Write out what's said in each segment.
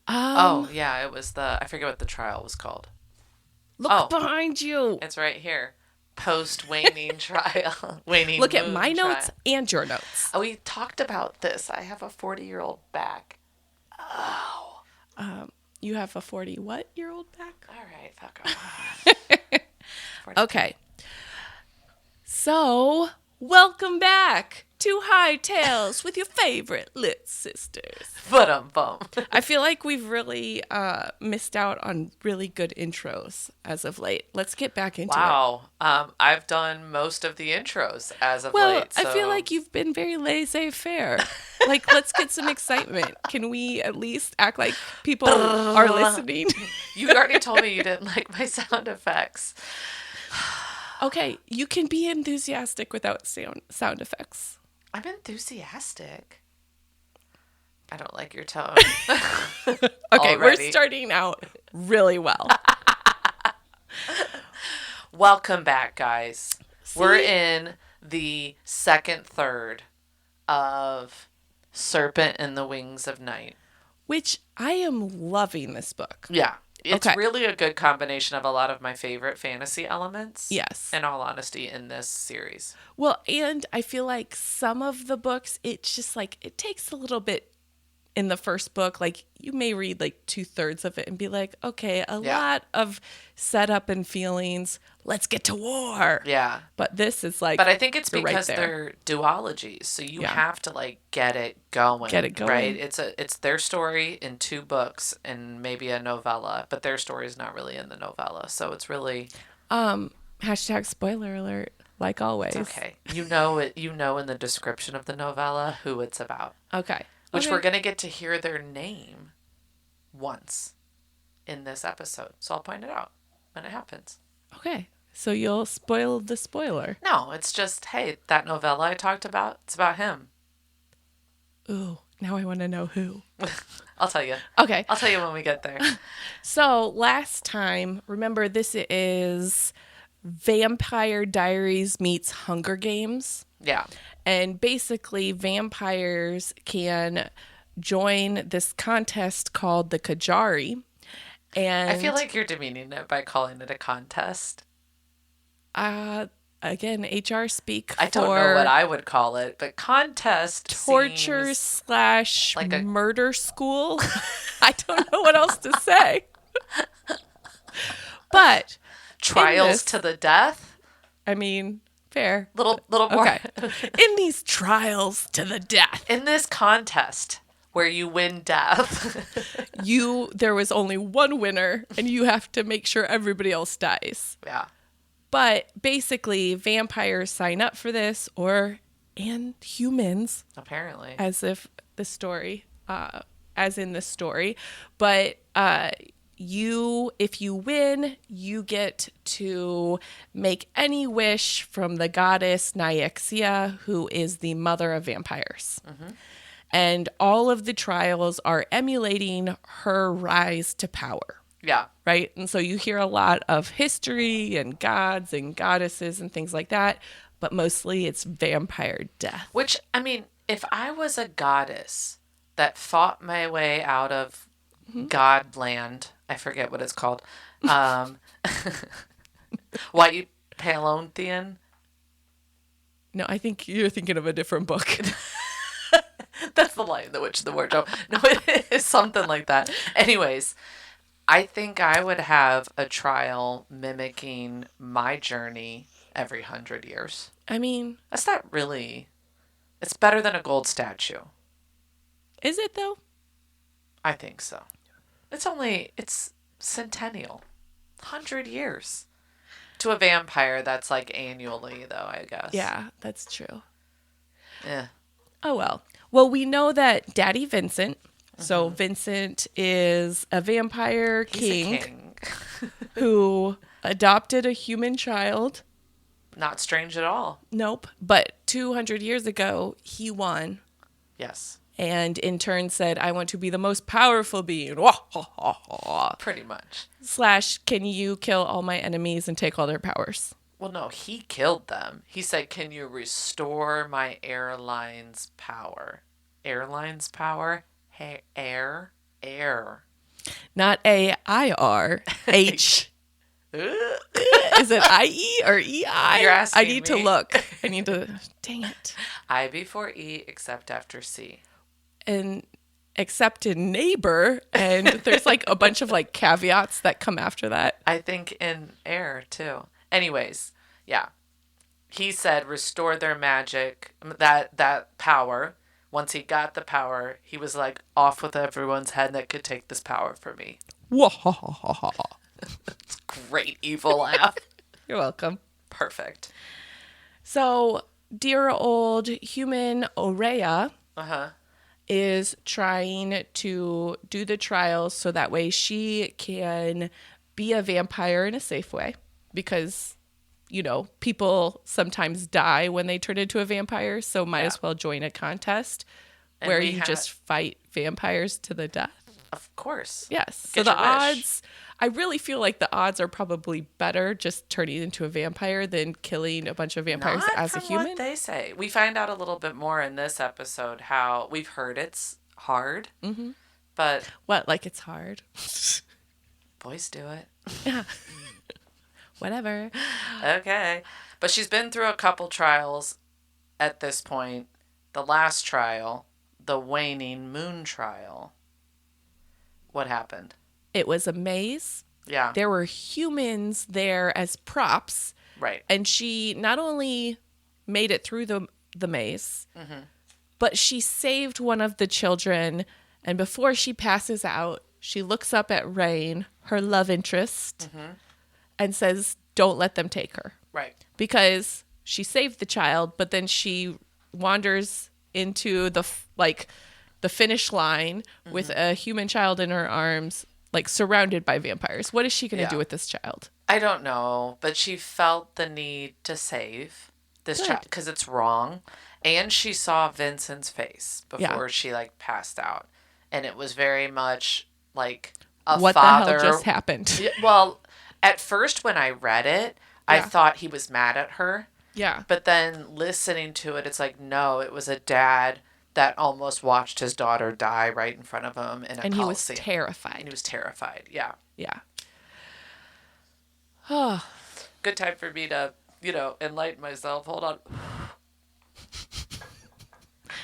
Oh, yeah, it was I forget what the trial was called. Look Oh, behind you. it's right here. Post waning trial, waning Look at my moon notes trial. and your notes. Oh, we talked about this. I have a 40-year-old back. Oh. Um, you have a 40 what year old back? All right, fuck off. 42. Okay. So, welcome back to High Tales with your favorite lit sisters. Bum. I feel like we've really missed out on really good intros as of late. Let's get back into it. Wow. I've done most of the intros as of Well, late, I feel so like you've been very laissez-faire. Like, let's get some excitement. Can we at least act like people are listening? you already told me you didn't like my sound effects. Okay, you can be enthusiastic without sound effects. I'm enthusiastic. I don't like your tone. Okay, we're Already. starting out really well. Welcome back, guys. We're See? in the second third of Serpent and the Wings of Night. Which I am loving this book. Yeah. It's Okay. really a good combination of a lot of my favorite fantasy elements. Yes. In all honesty, in this series. Well, and I feel like some of the books, it's just like, it takes a little bit in the first book. Like, you may read like 2/3 of it and be like, okay, a lot of setup and feelings. Let's get to war. Yeah. But this is like, But I think it's you're right because there. they're duologies, so you Yeah. have to like get it going. Get it going. Right? It's their story in 2 books and maybe a novella, but their story is not really in the novella. So it's really Hashtag spoiler alert, like always. it's okay. You know it. You know in the description of the novella who it's about. Okay. Which Okay. we're gonna get to hear their name once in this episode. So I'll point it out when it happens. Okay. So you'll spoil the spoiler. No, it's just hey, that novella I talked about. It's about him. Ooh, now I want to know who. I'll tell you. Okay. I'll tell you when we get there. So last time, remember this is Vampire Diaries meets Hunger Games. Yeah. And basically, vampires can join this contest called the Kajari. And I feel like you're demeaning it by calling it a contest. again, HR speak I don't know what I would call it, but contest torture seems / like a murder school. I don't know what else to say. But trials to the death. I mean, fair. Little more. Okay. In these trials to the death, In this contest where you win death. there was only one winner, and you have to make sure everybody else dies. Yeah. But basically, vampires sign up for this, and humans, Apparently. as in the story. But if you win, you get to make any wish from the goddess Nyxia, who is the mother of vampires. Mm-hmm. And all of the trials are emulating her rise to power. Yeah. Right? And so you hear a lot of history and gods and goddesses and things like that, but mostly it's vampire death. Which, I mean, if I was a goddess that fought my way out of Godland, I forget what it's called, White Paleonthian. No, I think you're thinking of a different book. That's the Lion, the Witch, the Wardrobe. No, it is something like that. Anyways, I think I would have a trial mimicking my journey every 100 years. I mean, That's not really... It's better than a gold statue. is it though? I think so. It's centennial. 100 years. To a vampire, that's like annually, though, I guess. Yeah, that's true. Yeah. Oh, well. Well, we know that Daddy Vincent, so Vincent is a vampire He's a king. who adopted a human child. Not strange at all. Nope. But 200 years ago, he won. Yes. And in turn said, I want to be the most powerful being. Wah, ha, ha, ha. Pretty much. / can you kill all my enemies and take all their powers? Well, no, he killed them. He said, can you restore my airline's power? Airline's power? Hey, air? Not A-I-R-H. Is it I-E or E-I? You're asking I need to me. look. I need to... Dang it. I before E except after C. And except in neighbor, and there's like a bunch of like caveats that come after that. I think in air too. Anyways, yeah. He said restore their magic, that power. Once he got the power, he was like off with everyone's head that could take this power from me. Great evil laugh. You're welcome. Perfect. So, dear old human Aurea is trying to do the trials so that way she can be a vampire in a safe way. Because, you know, people sometimes die when they turn into a vampire. So might as well join a contest where you just fight vampires to the death. Of course. Yes. So the odds, I really feel like the odds are probably better just turning into a vampire than killing a bunch of vampires as a human. What they say. We find out a little bit more in this episode how we've heard it's hard, but what? Like it's hard? Boys do it. Yeah. Whatever. Okay. But she's been through a couple trials at this point. The last trial, the waning moon trial. What happened? It was a maze. Yeah. There were humans there as props. Right. And she not only made it through the maze, but she saved one of the children. And before she passes out, she looks up at Raihn, her love interest, and says, don't let them take her. Right. Because she saved the child, but then she wanders into the finish line with a human child in her arms, like surrounded by vampires. What is she going to do with this child? I don't know, but she felt the need to save this child because it's wrong. And she saw Vincent's face before she like passed out. And it was very much like a what father. What the hell just happened? Well, at first when I read it, I thought he was mad at her. Yeah. But then listening to it, it's like, no, it was a dad that almost watched his daughter die right in front of him in a And he was coliseum. terrified. And he was terrified, yeah. Yeah. Good time for me to, enlighten myself. Hold on.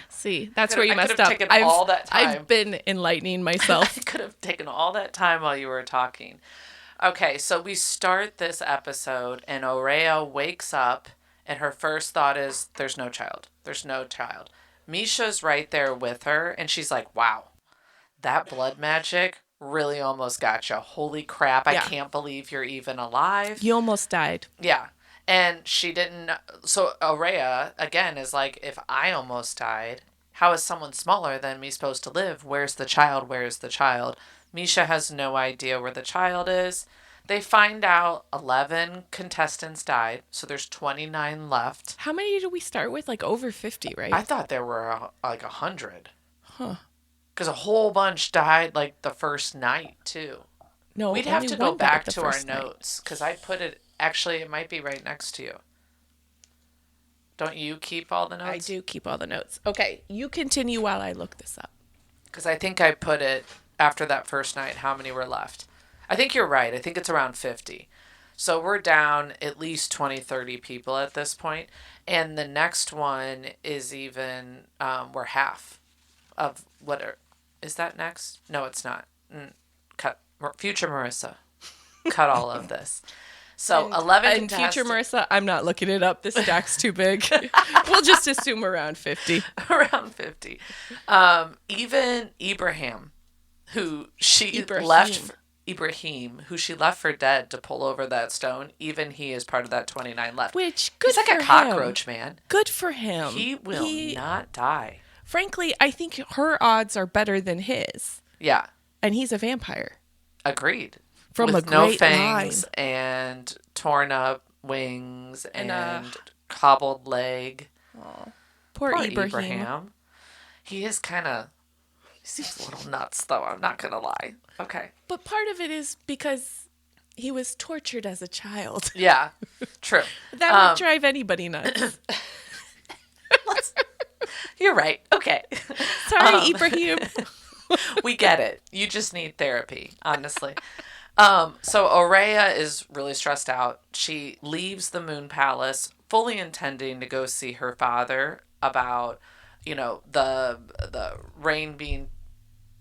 See, that's where you messed up. All that time. I've been enlightening myself. I could have taken all that time while you were talking. Okay, so we start this episode, and Aurea wakes up, and her first thought is, there's no child. There's no child. Misha's right there with her, and she's like, wow, that blood magic really almost got you. Holy crap, I can't believe you're even alive. You almost died. Yeah. And she didn't. So Aurea, again, is like, if I almost died, how is someone smaller than me supposed to live? Where's the child? Where's the child? Misha has no idea where the child is. They find out 11 contestants died, so there's 29 left. How many did we start with? Like over 50, right? I thought there were like 100. Huh. Because a whole bunch died like the first night, too. No, we'd have to go back to our notes, because I put it, actually, it might be right next to you. Don't you keep all the notes? I do keep all the notes. Okay, you continue while I look this up. Because I think I put it after that first night, how many were left. I think you're right. I think it's around 50. So we're down at least 20, 30 people at this point. And the next one is even, we're half of is that next? No, it's not. Cut. Future Marissa. Cut all of this. So 11 and future Marissa, I'm not looking it up. This stack's too big. We'll just assume around 50. Around 50. Even Ibrahim, who she left... Ibrahim, who she left for dead to pull over that stone, even he is part of that 29 left. Which, good He's like a cockroach, man. Good for him. He will not die. Frankly, I think her odds are better than his. Yeah. And he's a vampire. Agreed. From with a no great fangs line. and torn up wings and cobbled leg. Aww. Poor Ibrahim. He is kind of... He seems a little nuts, though. I'm not going to lie. Okay. But part of it is because he was tortured as a child. Yeah, true. That would drive anybody nuts. You're right. Okay. Sorry, Ibrahim. We get it. You just need therapy, honestly. So Aurea is really stressed out. She leaves the Moon Palace fully intending to go see her father about, the Raihn being,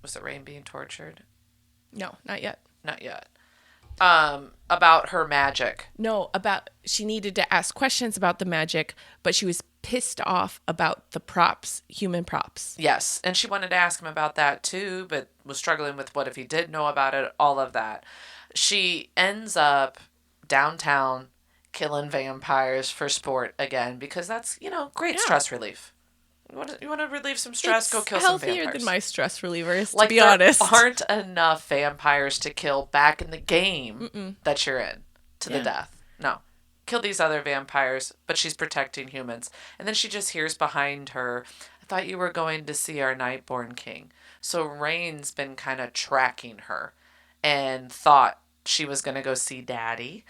was it Raihn being tortured? No, not yet. Not yet. About her magic. No, about she needed to ask questions about the magic, but she was pissed off about the props, human props. Yes, and she wanted to ask him about that too, but was struggling with what if he did know about it, all of that. She ends up downtown killing vampires for sport again because that's, great Yeah. stress relief. You want to relieve some stress? Go kill some vampires. Healthier than my stress relievers, to Like, be there honest. aren't enough vampires to kill back in the game that you're in to the death. No. Kill these other vampires, but she's protecting humans. And then she just hears behind her, I thought you were going to see our Nightborn King. So Raihn's been kind of tracking her and thought she was going to go see Daddy.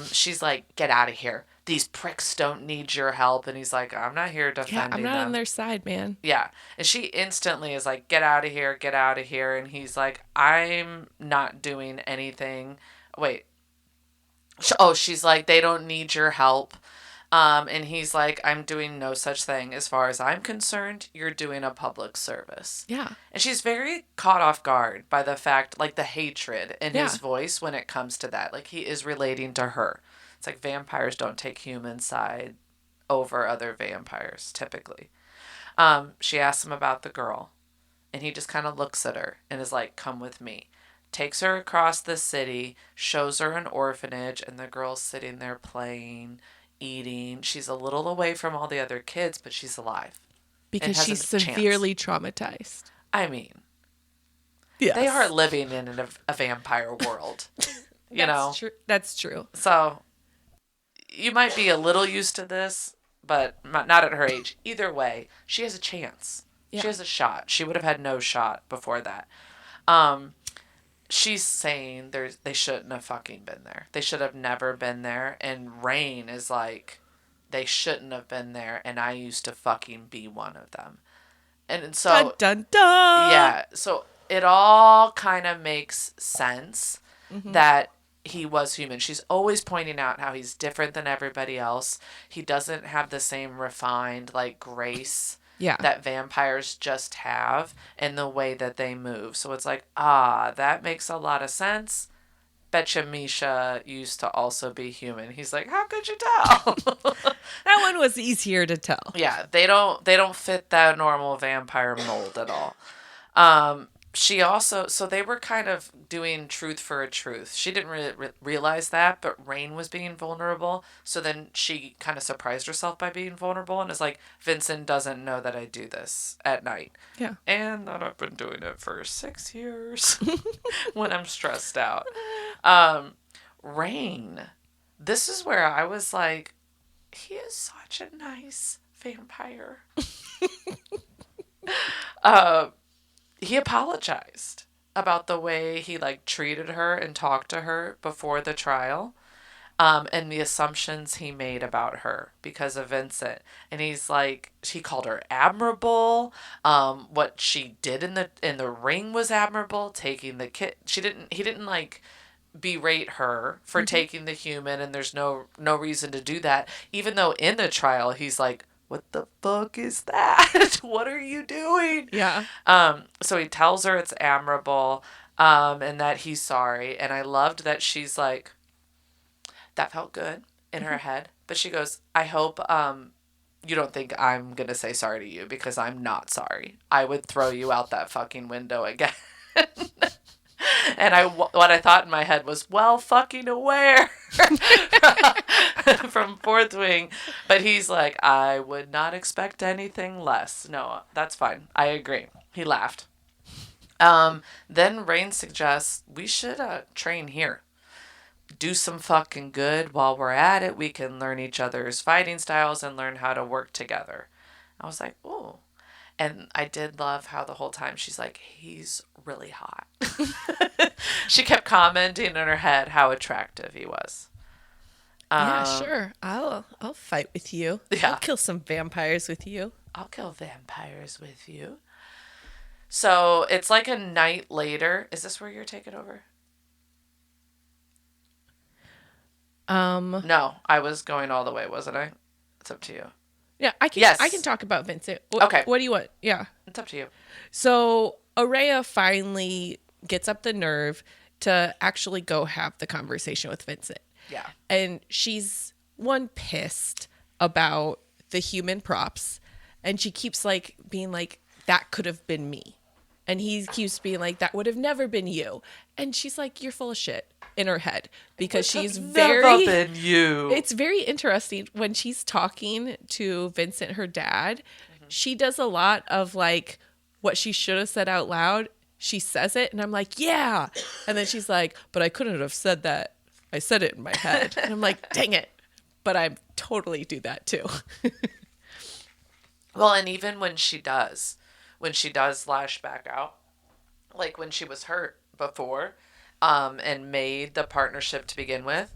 She's like, get out of here. These pricks don't need your help. And he's like, I'm not here defending them. Yeah, I'm not on their side, man. Yeah. And she instantly is like, get out of here, get out of here. And he's like, I'm not doing anything. Wait. She's like, they don't need your help. And he's like, I'm doing no such thing. As far as I'm concerned, you're doing a public service. Yeah. And she's very caught off guard by the fact, like the hatred in his voice when it comes to that. Like he is relating to her. It's like vampires don't take human side over other vampires, typically. She asks him about the girl. And he just kind of looks at her and is like, come with me. Takes her across the city, shows her an orphanage, and the girl's sitting there playing, eating. She's a little away from all the other kids, but she's alive. Because she's severely traumatized. I mean, yes. They are living in a vampire world. That's true. So you might be a little used to this, but not at her age. Either way, she has a chance. Yeah. She has a shot. She would have had no shot before that. She's saying they shouldn't have fucking been there. They should have never been there. And Raihn is like, they shouldn't have been there, and I used to fucking be one of them. And so... Dun, dun, dun! Yeah. So it all kind of makes sense that he was human. She's always pointing out how he's different than everybody else. He doesn't have the same refined, grace... Yeah. that vampires just have in the way that they move. So it's like, that makes a lot of sense. Betcha Misha used to also be human. He's like, how could you tell? That one was easier to tell. Yeah, they don't fit that normal vampire mold at all. She also, so they were kind of doing truth for a truth. She didn't really realize that, but Raihn was being vulnerable. So then she kind of surprised herself by being vulnerable and is like, Vincent doesn't know that I do this at night. Yeah. And that I've been doing it for 6 years when I'm stressed out. Raihn, this is where I was like, he is such a nice vampire. He apologized about the way he treated her and talked to her before the trial, and the assumptions he made about her because of Vincent. And he's like, he called her admirable. What she did in the ring was admirable. Taking the kid, he didn't berate her for taking the human, and there's no reason to do that. Even though in the trial he's like, what the fuck is that? What are you doing? Yeah. So he tells her it's admirable, and that he's sorry. And I loved that she's like, that felt good in her head. But she goes, I hope you don't think I'm going to say sorry to you, because I'm not sorry. I would throw you out that fucking window again. And what I thought in my head was, well, fucking aware from Fourth Wing. But he's like, I would not expect anything less. No, that's fine. I agree. He laughed. Then Raihn suggests we should train here. Do some fucking good while we're at it. We can learn each other's fighting styles and learn how to work together. I was like, ooh. And I did love how the whole time she's like, he's really hot. She kept commenting in her head how attractive he was. Yeah, sure. I'll fight with you. Yeah. I'll kill some vampires with you. I'll kill vampires with you. So it's like a night later. Is this where you're taking over? No, I was going all the way, wasn't I? It's up to you. Yeah, I can Yes. talk about Vincent. Okay. What do you want? Yeah. It's up to you. So Araya finally gets up the nerve to actually go have the conversation with Vincent. Yeah. And she's pissed about the human props, and she keeps like being like, that could have been me. And he keeps being like, that would have never been you. And she's like, you're full of shit in her head, because she's Never been you. it's very interesting when she's talking to Vincent, her dad. She does a lot of like what she should have said out loud. She says it, and I'm like, yeah. And then she's like, but I couldn't have said that. I said it in my head. And I'm like, dang it. But I totally do that too. Well, and even when she does lash back out, like when she was hurt before, and made the partnership to begin with,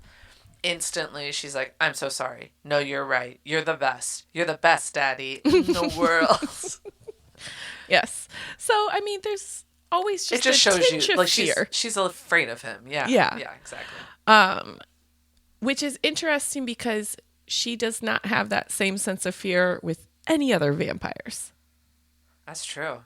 instantly she's like, I'm so sorry. No, you're right. You're the best. You're the best daddy in the world. Yes. So, I mean, there's always just It just a shows tinge you, of like, fear. she's afraid of him. Yeah. Yeah. Yeah, exactly. Which is interesting because she does not have that same sense of fear with any other vampires. That's true.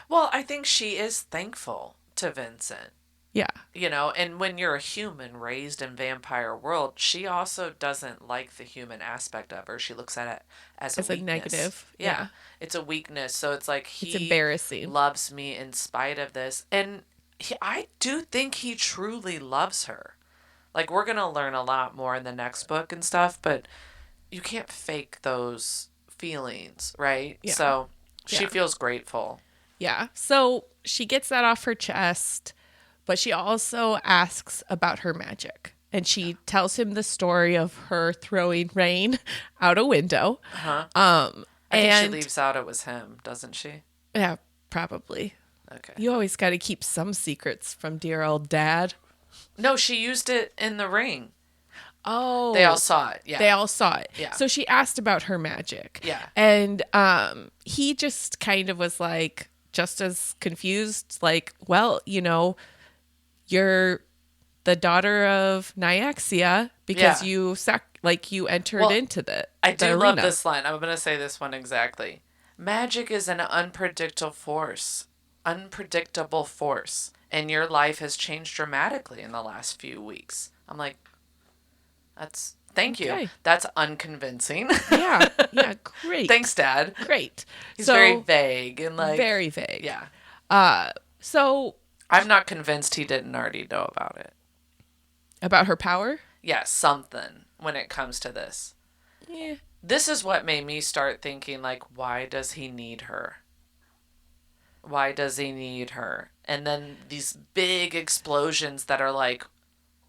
Well, I think she is thankful to Vincent. Yeah. You know, and when you're a human raised in vampire world, she also doesn't like the human aspect of her. She looks at it as a weakness. negative. Yeah. Yeah. It's a weakness. So it's like It's embarrassing. loves me in spite of this. And I do think he truly loves her. Like, we're going to learn a lot more in the next book and stuff, but you can't fake those feelings, right? Yeah. So she Yeah. feels grateful. Yeah. So she gets that off her chest, but she also asks about her magic. And she tells him the story of her throwing Raihn out a window. Uh-huh. I I think she leaves out it was him, doesn't she? Yeah, probably. Okay. You always got to keep some secrets from dear old dad. No, she used it in the ring. Oh. They all saw it. Yeah. They all saw it. Yeah. So she asked about her magic. Yeah. And he just kind of was like, just as confused, like, well, you know, you're the daughter of Nyaxia because Yeah. you entered into the I do the love arena. this line. I'm going to say this one exactly. Magic is an unpredictable force. And your life has changed dramatically in the last few weeks. I'm like, thank you. Okay. That's unconvincing. Yeah. Yeah. Great. Thanks, Dad. Great. He's very vague and like. very vague. Yeah. So I'm not convinced he didn't already know about it. about her power? Yeah, something when it comes to this. Yeah. This is what made me start thinking, like, why does he need her? Why does he need her? And then these big explosions that are like,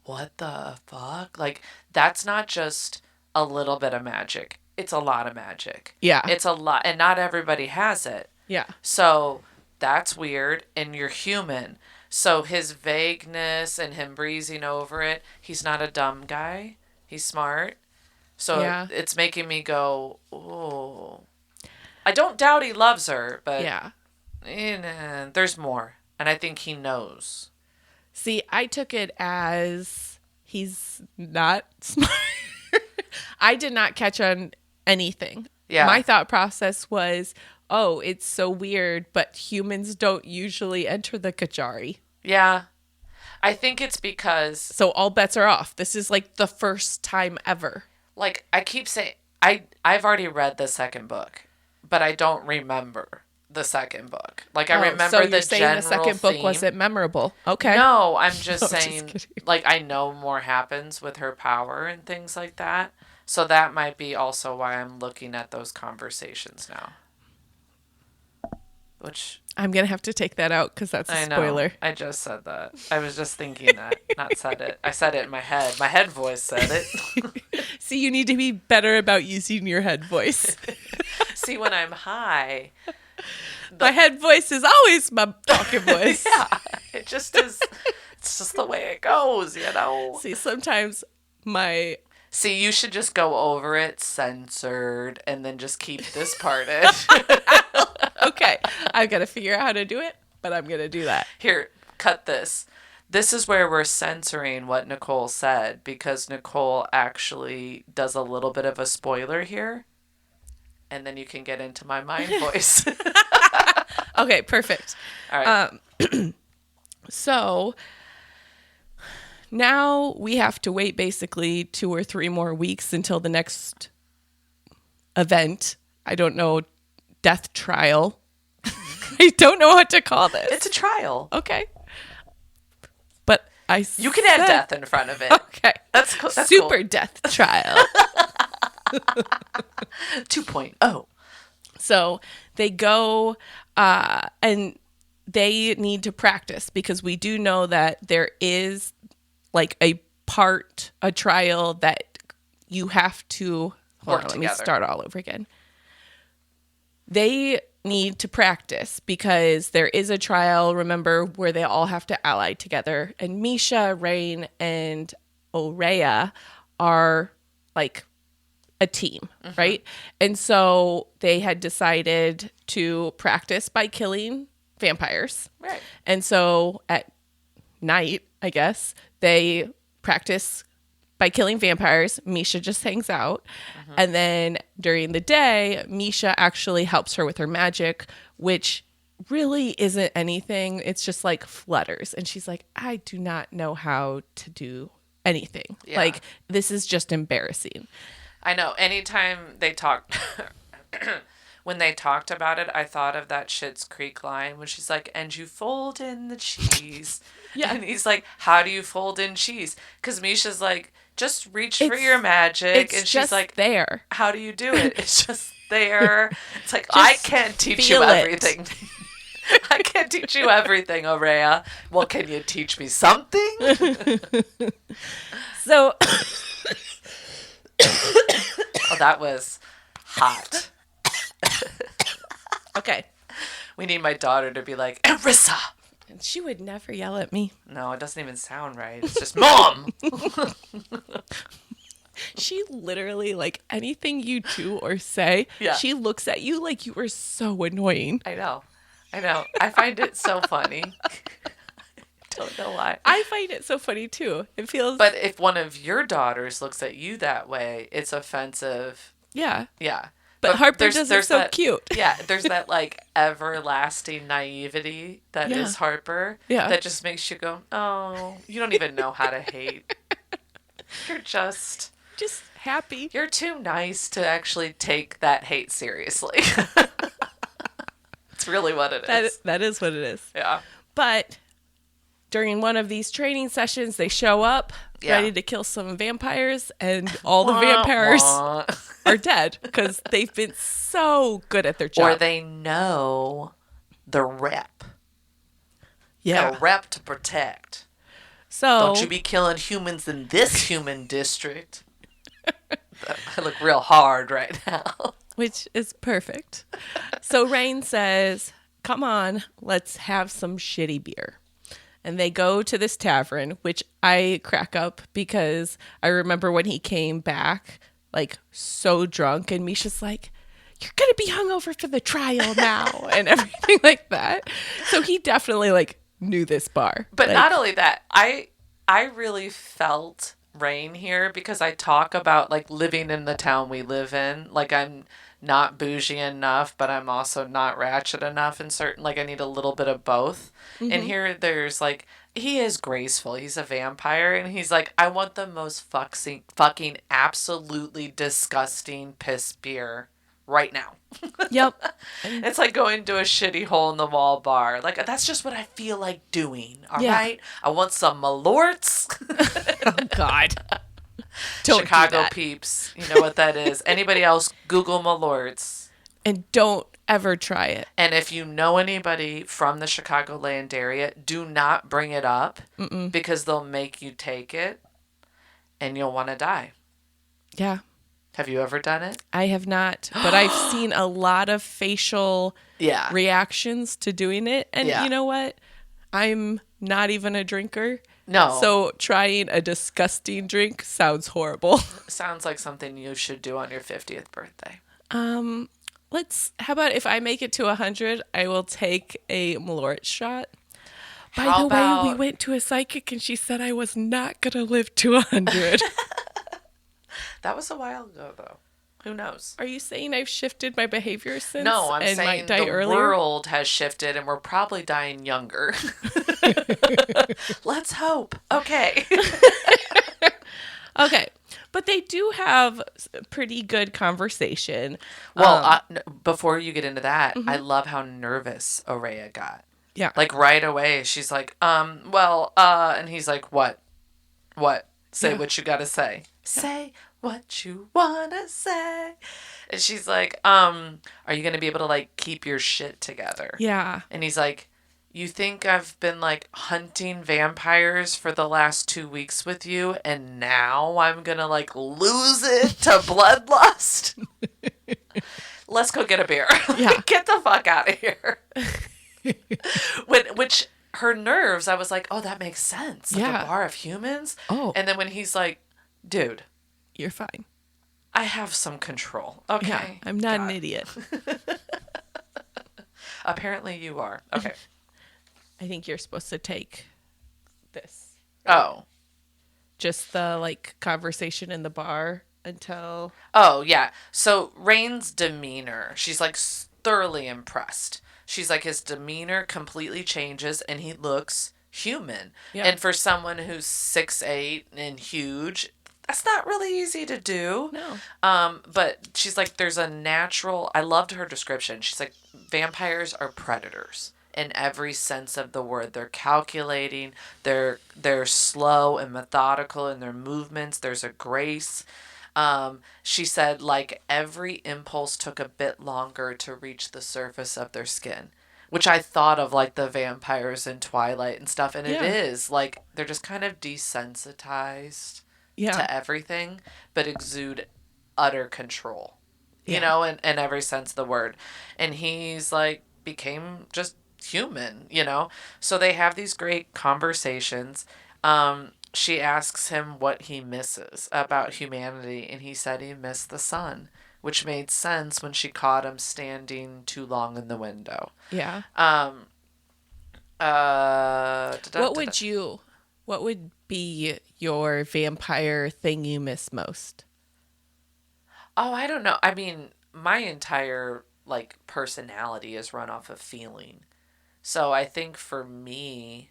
what the fuck? Like, that's not just a little bit of magic. It's a lot of magic. Yeah. It's a lot. And not everybody has it. Yeah. So that's weird. And you're human. So his vagueness and him breezing over it, he's not a dumb guy. He's smart. So Yeah. it's making me go, oh. I don't doubt he loves her, but Yeah. there's more. And I think he knows. See, I took it as he's not smart. I did not catch on anything. Yeah. My thought process was, oh, it's so weird, but humans don't usually enter the Kajari. Yeah. I think it's because, So all bets are off. This is like the first time ever. like, I keep saying, I've already read the second book, but I don't remember the second book. Like, I remember so the you're saying general the second book theme. wasn't memorable. Okay. No, I'm No, just just saying, kidding. like, I know more happens with her power and things like that. So that might be also why I'm looking at those conversations now. Which, I'm going to have to take that out because that's a I know. spoiler. I just said that. I was just thinking that, not said it. I said it in my head. My head voice said it. See, you need to be better about using your head voice. See, when I'm high, My head voice is always my talking voice. yeah, it just is. It's just the way it goes, you know? See, sometimes my See, you should just go over it censored and then just keep this part in. Okay. I've got to figure out how to do it, but I'm going to do that. Here, cut this. This is where we're censoring what Nicole said because Nicole actually does a little bit of a spoiler here. And then you can get into my mind voice. Okay, perfect. All right. So now we have to wait basically 2 or 3 more weeks until the next event. I don't know, death trial. I don't know what to call this. It's a trial. Okay. But You can add death in front of it. Okay. That's cool. That's Super cool. death trial. 2.0. So they go and they need to practice because we do know that there is like a trial that you have to hold on, let me start all over again. They need to practice because there is a trial, remember, where they all have to ally together. And Misha, Raihn, and Oraya are like a team, right? And so they had decided to practice by killing vampires. Right. And so at night, I guess, they practice by killing vampires. Misha just hangs out. And then during the day, Misha actually helps her with her magic, which really isn't anything. It's just like flutters. And she's like, I do not know how to do anything. Yeah. Like, this is just embarrassing. I know. Anytime they talk, when they talked about it, I thought of that Schitt's Creek line when she's like, and you fold in the cheese. Yeah. And he's like, how do you fold in cheese? Because Misha's like, just reach for your magic. It's and she's just like, there. how do you do it? It's just there. It's like, Just I can't teach you feel it. everything. I can't teach you everything, Oraya. Well, can you teach me something? So, Oh, that was hot. okay. We need my daughter to be like, Arissa. And she would never yell at me. No, it doesn't even sound right. It's just, Mom! She literally, like, anything you do or say, Yeah. she looks at you like you are so annoying. I know. I find it so funny. Don't know why. I find it so funny, too. It feels... But if one of your daughters looks at you that way, it's offensive. Yeah. Yeah. But Harper does it so that, cute. Yeah, there's that, like, everlasting naivety that is Harper. Yeah. That just makes you go, oh, you don't even know how to hate. You're just happy. You're too nice to actually take that hate seriously. It's really what it is. That is what it is. Yeah. But during one of these training sessions, they show up ready to kill some vampires, and all the vampires are dead because they've been so good at their job. Or they know the rep. Yeah. Got a rep to protect. So don't you be killing humans in this human district. I look real hard right now. Which is perfect. So Raihn says, come on, let's have some shitty beer. And they go to this tavern, which I crack up because I remember when he came back, like, so drunk, and Misha's like, you're going to be hungover for the trial now, and everything like that. So he definitely, like, knew this bar. But like, not only that, I really felt Raihn here because I talk about, like, living in the town we live in. Like, I'm not bougie enough, but I'm also not ratchet enough in certain, like, I need a little bit of both. And here there's, like, he is graceful. He's a vampire, and he's like, I want the most fucking absolutely disgusting piss beer right now. Yep. It's like going to a shitty hole in the wall bar. Like, that's just what I feel like doing. All right. I want some malorts. Oh, God. Don't Chicago do that. peeps. You know what that is. Anybody else, Google malorts. And don't ever try it. And if you know anybody from the Chicagoland area, do not bring it up because they'll make you take it and you'll want to die. Yeah. Have you ever done it? I have not, but I've seen a lot of facial reactions to doing it. And you know what? I'm not even a drinker. No. So trying a disgusting drink sounds horrible. Sounds like something you should do on your 50th birthday. How about if I make it to 100, I will take a Malort shot. By How the way, we about went to a psychic and she said I was not going to live to 100. that was a while ago though. Who knows? Are you saying I've shifted my behavior since No, I'm and might saying die the earlier? world has shifted and we're probably dying younger. Let's hope. Okay. Okay. But they do have pretty good conversation. Well, before you get into that, I love how nervous Aurea got. Yeah. Like right away, she's like, and he's like, what? What? Say Yeah. what you gotta say. Say what you wanna say. And she's like, are you gonna be able to like keep your shit together? Yeah. And he's like, you think I've been like hunting vampires for the last 2 weeks with you and now I'm gonna like lose it to bloodlust? Let's go get a beer. Yeah. Get the fuck out of here. Which her nerves, I was like, oh, that makes sense. Like Yeah. a bar of humans. Oh. And then when he's like, dude, You're fine. I have some control. Okay. Yeah. I'm not an God. idiot. Apparently you are. Okay. I think you're supposed to take this. Oh. Just the like conversation in the bar until Oh, yeah. So Rain's demeanor, she's like thoroughly impressed. She's like, his demeanor completely changes and he looks human. Yeah. And for someone who's 6'8" and huge, that's not really easy to do. No. But she's like, there's a natural, I loved her description. She's like, vampires are predators in every sense of the word. They're calculating, they're slow and methodical in their movements. There's a grace. She said, like, every impulse took a bit longer to reach the surface of their skin, which I thought of like the vampires in Twilight and stuff. And it Yeah. is like, they're just kind of desensitized Yeah. to everything, but exude utter control, you Yeah. know, in every sense of the word. And he's like, became just human, you know? So they have these great conversations. She asks him what he misses about humanity, and he said he missed the sun, which made sense when she caught him standing too long in the window. Yeah. What would be your vampire thing you miss most? Oh, I don't know. I mean, my entire like personality is run off of feeling. So I think for me,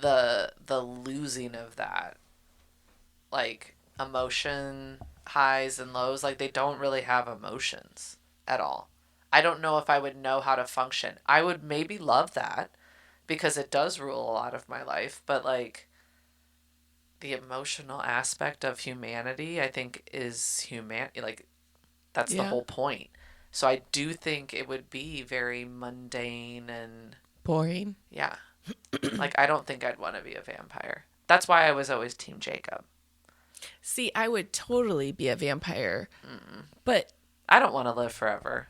the losing of that, like emotion highs and lows, like they don't really have emotions at all. I don't know if I would know how to function. I would maybe love that because it does rule a lot of my life, but like the emotional aspect of humanity, I think is like that's the Yeah. whole point. So I do think it would be very mundane and Boring. yeah. Like I don't think I'd want to be a vampire. That's why I was always Team Jacob. See, I would totally be a vampire, but I don't want to live forever.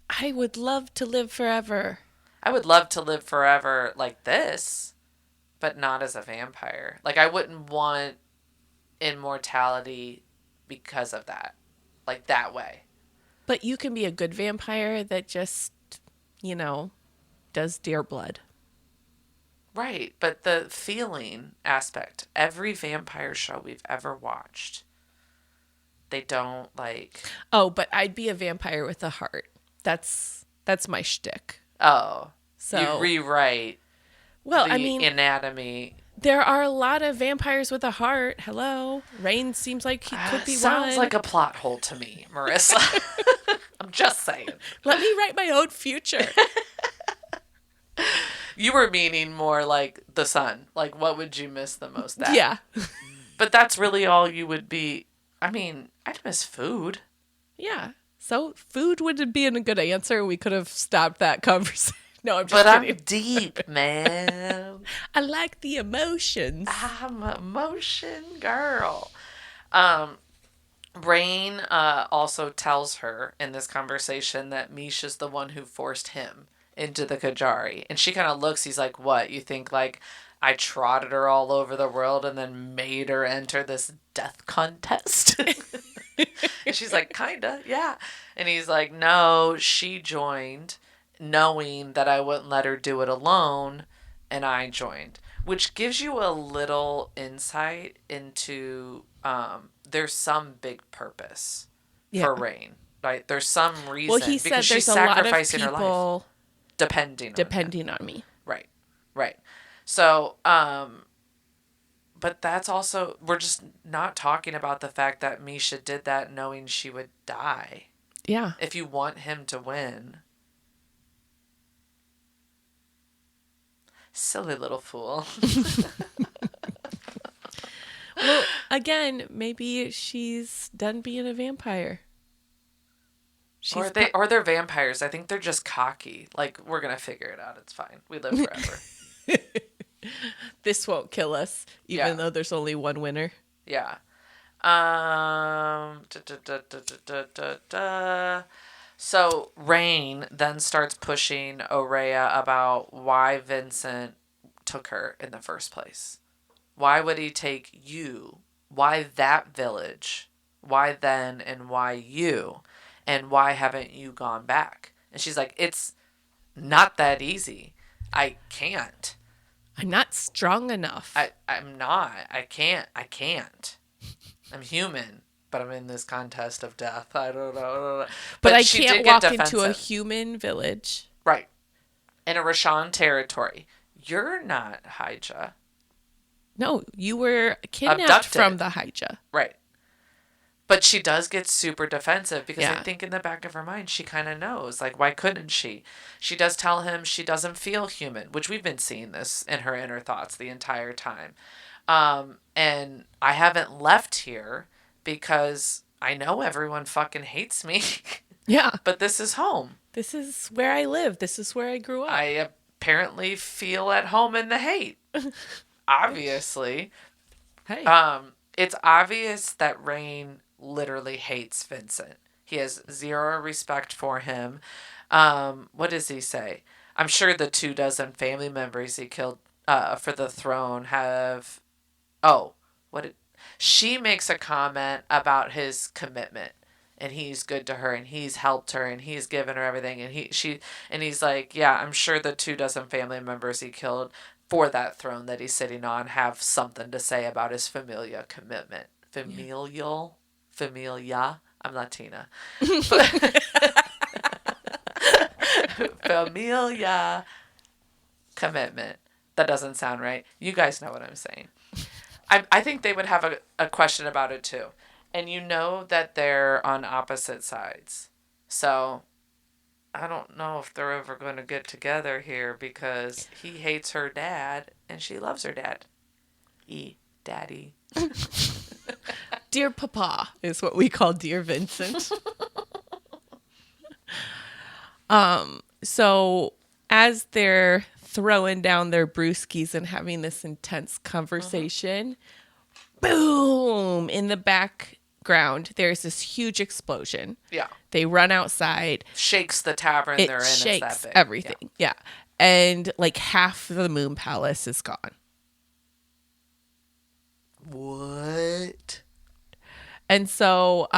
I would love to live forever. I would love to live forever like this, but not as a vampire. Like I wouldn't want immortality because of that. Like that way. But you can be a good vampire that just, does deer blood. Right, but the feeling aspect, every vampire show we've ever watched, they don't like. Oh, but I'd be a vampire with a heart. That's my shtick. Oh, So you rewrite well, the I mean, anatomy. there are a lot of vampires with a heart. Hello, Raihn seems like he could be Sounds one. like a plot hole to me, Marissa. I'm just saying. Let me write my own future. You were meaning more like the sun. Like, what would you miss the most? That. Yeah. But that's really all you would be. I mean, I'd miss food. Yeah. So food would be a good answer. We could have stopped that conversation. No, I'm just But kidding. I'm deep, man. I like the emotions. I'm an emotion girl. Rain also tells her in this conversation that Misha's the one who forced him into the Kajari. And she kind of looks, he's like, what? You think like I trotted her all over the world and then made her enter this death contest? And she's like, kinda, yeah. And he's like, no, she joined knowing that I wouldn't let her do it alone, and I joined. Which gives you a little insight into there's some big purpose Yeah. for Raihn, right? There's some Well, reason he because said she's there's a lot of sacrificing her life people depending on me. Right, right. So, but that's also, we're just not talking about the fact that Misha did that knowing she would die. Yeah. If you want him to win. Silly little fool. Well, again, maybe she's done being a vampire. Or they're vampires. I think they're just cocky. Like, we're gonna figure it out. It's fine. We live forever. This won't kill us, even Yeah. though there's only one winner. Yeah. So Raihn then starts pushing Aurea about why Vincent took her in the first place. Why would he take you? Why that village? Why then and why you? And why haven't you gone back? And she's like, it's not that easy. I can't. I'm not strong enough. I'm not. I can't. I'm human, but I'm in this contest of death. I don't know. but I she can't did get walk into a defensive. human village. Right. In a Raihn territory. You're not Hijah. No, you were kidnapped Abducted. from the Hijah. Right. But she does get super defensive because I Yeah. think in the back of her mind, she kind of knows. Like, why couldn't she? She does tell him she doesn't feel human, which we've been seeing this in her inner thoughts the entire time. And I haven't left here because I know everyone fucking hates me. Yeah. But this is home. This is where I live. This is where I grew up. I apparently feel at home in the hate. Obviously. Hey. It's obvious that Raihn literally hates Vincent. He has zero respect for him. What does he say? I'm sure the 24 family members he killed for the throne have... Oh, she makes a comment about his commitment. And he's good to her, and he's helped her, and he's given her everything, and he's like, yeah, I'm sure the 24 family members he killed for that throne that he's sitting on have something to say about his familia commitment. Familia. I'm Latina. Familia commitment. That doesn't sound right. You guys know what I'm saying. I think they would have a question about it too. And you know that they're on opposite sides. So I don't know if they're ever going to get together here because he hates her dad and she loves her dad. Daddy. Dear Papa is what we call Dear Vincent. So as they're throwing down their brewskis and having this intense conversation, boom, in the background, there's this huge explosion. Yeah. They run outside. Shakes the tavern they're in. Shakes it's that big. everything. Yeah. And like half the Moon Palace is gone. What? And so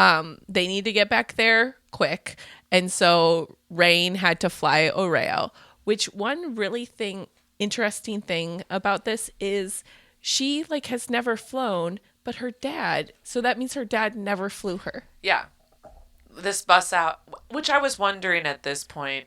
they need to get back there quick. And so Raihn had to fly Aurea, which one really interesting thing about this is she like has never flown, but her dad, so that means her dad never flew her. Yeah. This bus out, which I was wondering at this point,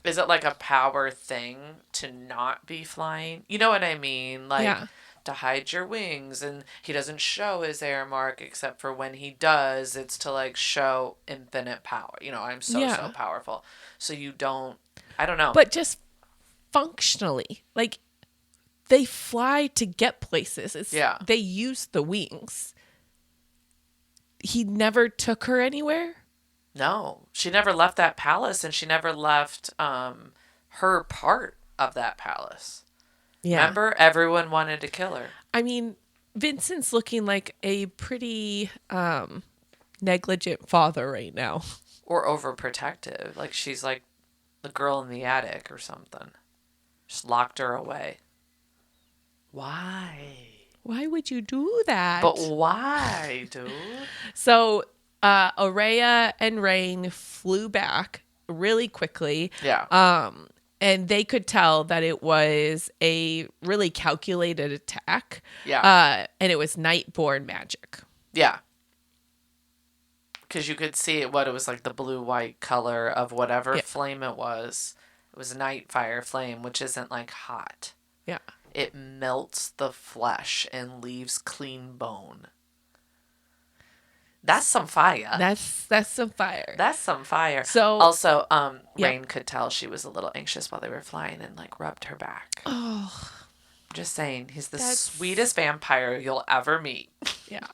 is it like a power thing to not be flying? You know what I mean? Like, Yeah. to hide your wings, and he doesn't show his air mark except for when he does, it's to like show infinite power. You know, I'm so powerful. So you don't, I don't know. But just functionally, like they fly to get places. They use the wings. He never took her anywhere? No, she never left that palace, and she never left her part of that palace. Yeah. Remember, everyone wanted to kill her. I mean, Vincent's looking like a pretty negligent father right now. Or overprotective. Like she's like the girl in the attic or something. Just locked her away. Why? Why would you do that? But why, dude? So Aurea and Raihn flew back really quickly. Yeah. And they could tell that it was a really calculated attack. Yeah. And it was Nightborn magic. Yeah. Because you could see what it was like the blue-white color of whatever flame it was. It was night fire flame, which isn't like hot. Yeah. It melts the flesh and leaves clean bone. That's some fire. That's some fire. That's some fire. So also, Raihn could tell she was a little anxious while they were flying and like rubbed her back. Oh. I'm just saying, he's the sweetest vampire you'll ever meet. Yeah.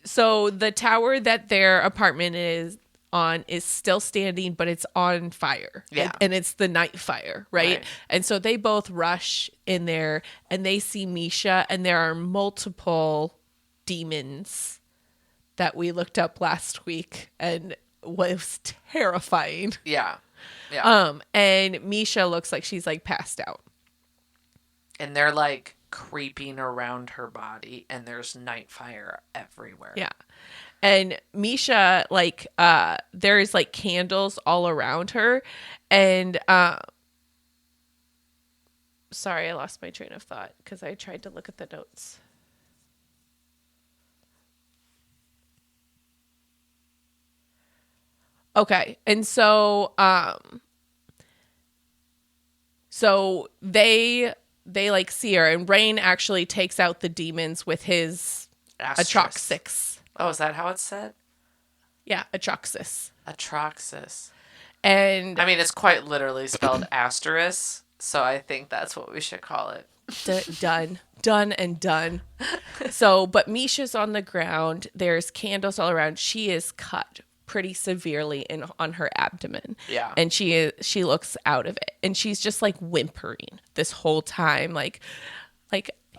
So the tower that their apartment is on is still standing, but it's on fire. Yeah. And it's the night fire, right? And so they both rush in there and they see Misha, and there are multiple demons that we looked up last week and was terrifying. Yeah. Yeah. And Misha looks like she's like passed out. And they're like creeping around her body, and there's night fire everywhere. Yeah. And Misha, like, there's like candles all around her. And sorry, I lost my train of thought because I tried to look at the notes. Okay. And so they like see her, and Raihn actually takes out the demons with his Atroxis. Oh, is that how it's said? Yeah, Atroxis. Atroxis. And I mean, it's quite literally spelled asterisk, so I think that's what we should call it. Done and done. So, but Misha's on the ground. There's candles all around. She is cut pretty severely on her abdomen. Yeah. And she looks out of it, and she's just like whimpering this whole time, like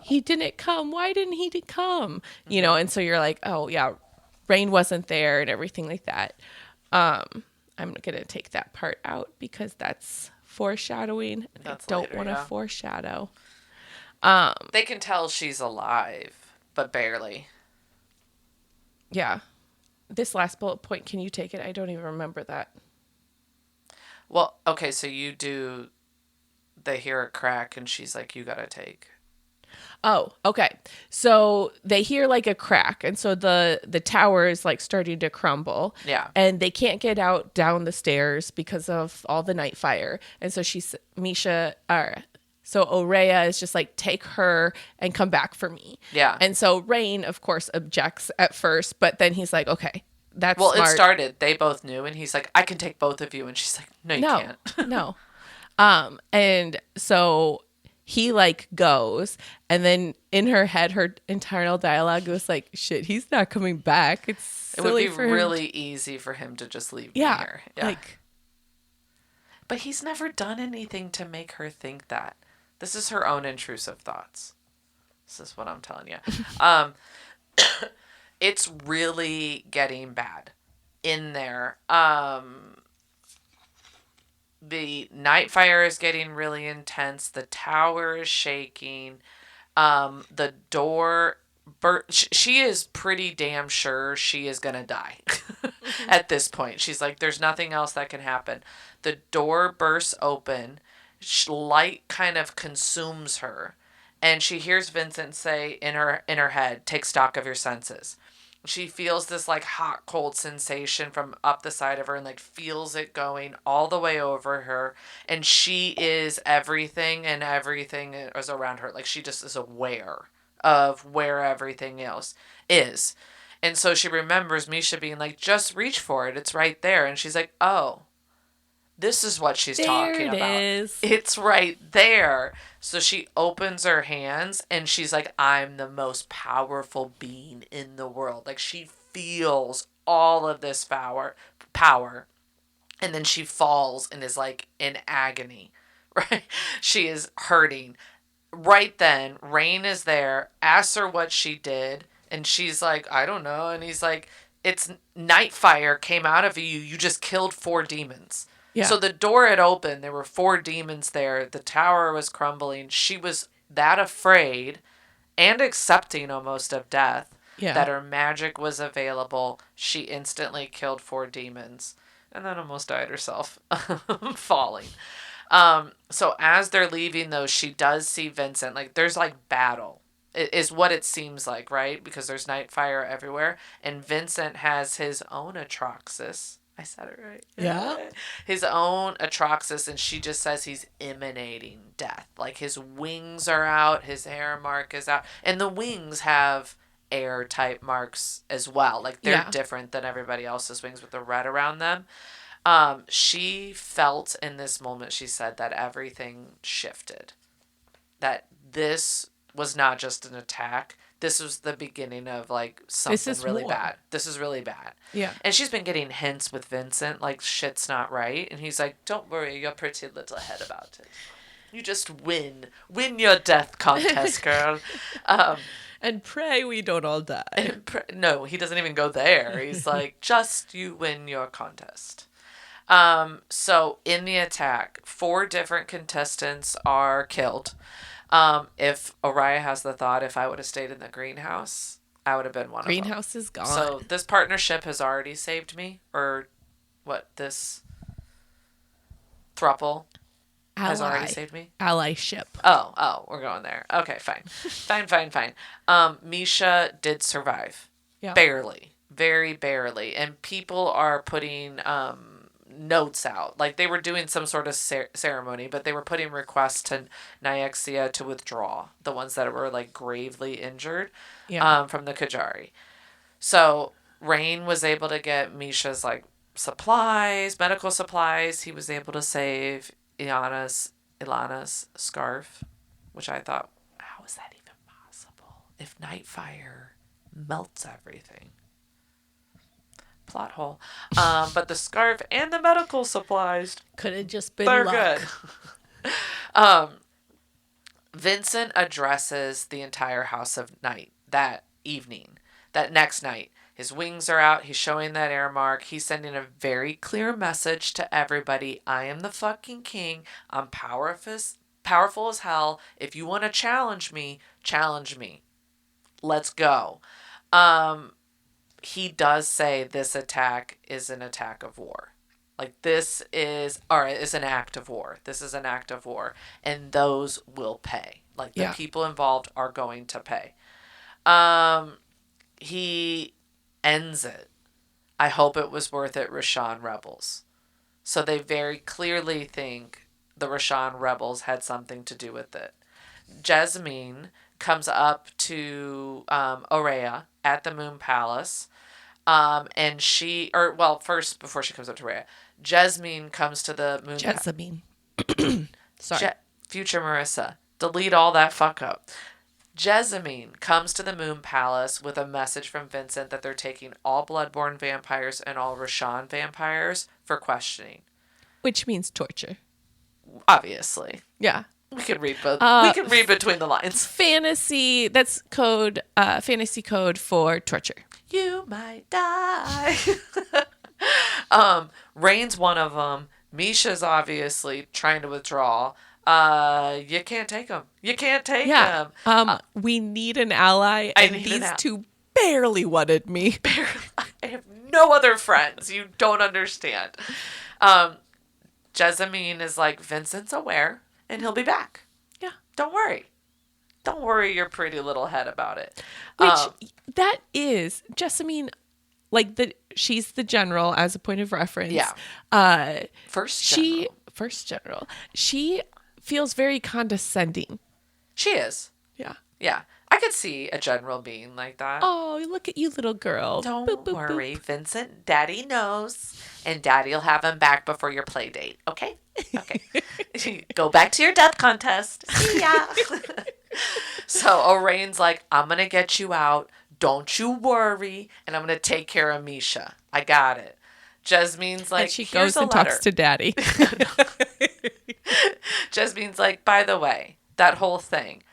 he didn't come. Why didn't he come? You know, and so you're like, oh yeah, Raihn wasn't there and everything like that. I'm gonna take that part out because that's foreshadowing. I don't want to foreshadow. They can tell she's alive, but barely. Yeah. This last bullet point, can you take it? I don't even remember that. Well, okay, so they hear a crack, and she's like, you gotta take. Oh, okay. So they hear like a crack, and so the tower is like starting to crumble. Yeah. And they can't get out down the stairs because of all the night fire. And so so Aurea is just like, take her and come back for me. Yeah. And so Raihn, of course, objects at first, but then he's like, okay, that's smart. It started. They both knew, and he's like, I can take both of you. And she's like, no, you can't. No. And so he like goes, and then in her head, her internal dialogue was like, shit, he's not coming back. It would be really easy for him to just leave me here. Yeah. Like, but he's never done anything to make her think that. This is her own intrusive thoughts. This is what I'm telling you. It's really getting bad in there. The night fire is getting really intense. The tower is shaking. The door... she is pretty damn sure she is going to die at this point. She's like, there's nothing else that can happen. The door bursts open. Light kind of consumes her, and she hears Vincent say in her head, take stock of your senses. She feels this like hot cold sensation from up the side of her, and like feels it going all the way over her, and she is everything, and everything is around her. Like she just is aware of where everything else is. And so she remembers Misha being like, just reach for it, it's right there. And she's like, oh, this is what she's talking about. Is. It's right there. So she opens her hands, and she's like, I'm the most powerful being in the world. Like she feels all of this power. And then she falls and is like in agony, right? She is hurting. Right then, Raihn is there, asks her what she did, and she's like, I don't know. And he's like, it's night fire came out of you. You just killed 4 demons. Yeah. So the door had opened. There were 4 demons there. The tower was crumbling. She was that afraid and accepting almost of death, Yeah. that her magic was available. She instantly killed 4 demons and then almost died herself falling. So as they're leaving, though, she does see Vincent. Like, there's like battle, is what it seems like, right? Because there's night fire everywhere. And Vincent has his own Atroxus. I said it right. Yeah. His own Atroxus, and she just says he's emanating death. Like, his wings are out, his hair mark is out. And the wings have air type marks as well. Like, they're different than everybody else's wings with the red around them. She felt in this moment, she said, that everything shifted. That this was not just an attack. This was the beginning of like something really bad. This is really bad. Yeah. And she's been getting hints with Vincent, like shit's not right. And he's like, don't worry your pretty little head about it. You just win. Win your death contest, girl. And pray we don't all die. No, he doesn't even go there. He's like, just you win your contest. So in the attack, 4 different contestants are killed. If Oriah has the thought, if I would have stayed in the greenhouse, I would have been one of them. Greenhouse is gone. So this partnership has already saved me, or what? This throuple has already saved me. Allyship. Oh, we're going there. Okay, fine. Misha did survive, barely, very barely, and people are putting notes out. Like, they were doing some sort of ceremony, but they were putting requests to Niexia to withdraw the ones that were like gravely injured from the Kajari. So Raihn was able to get Misha's like supplies, medical supplies. He was able to save Ilana's scarf, which I thought, how is that even possible? If Nightfire melts everything. Plot hole. But the scarf and the medical supplies could have just been they're luck. Good. Vincent addresses the entire House of Night that evening, that next night. His wings are out. He's showing that air mark. He's sending a very clear message to everybody. I am the fucking king. I'm powerful as hell. If you want to challenge me, challenge me. Let's go. He does say this attack is an attack of war. Like, this is an act of war. This is an act of war. And those will pay. Like, the people involved are going to pay. He ends it. I hope it was worth it, Raihn rebels. So they very clearly think the Raihn rebels had something to do with it. Jasmine comes up to Aurea at the Moon Palace. And first, before she comes up to Aurea, Jasmine comes to the Moon Palace. Jasmine. Sorry. Future Marisa. Delete all that fuck up. Jasmine comes to the Moon Palace with a message from Vincent that they're taking all Bloodborne vampires and all Raihn vampires for questioning. Which means torture. Obviously. Yeah. We can read both. We can read between the lines. Fantasy, that's code, fantasy code for torture. You might die. Raihn's one of them. Misha's obviously trying to withdraw. You can't take them. You can't take them. We need an ally, and these two barely wanted me. Barely. I have no other friends. You don't understand. Jasmine is like, Vincent's aware, and he'll be back. Yeah. Don't worry. Don't worry your pretty little head about it. Which, that is, Jasmine, like, she's the general as a point of reference. Yeah. First general. She feels very condescending. She is. Yeah. Yeah. I could see a general being like that. Oh, look at you, little girl. Don't boop, boop, worry, boop. Vincent. Daddy knows. And Daddy'll have him back before your play date. Okay? Okay. Go back to your death contest. See ya. So Oraine's like, I'm going to get you out. Don't you worry. And I'm going to take care of Misha. I got it. Jasmine's like, and she goes and talks to Daddy. Jasmine's like, by the way, that whole thing.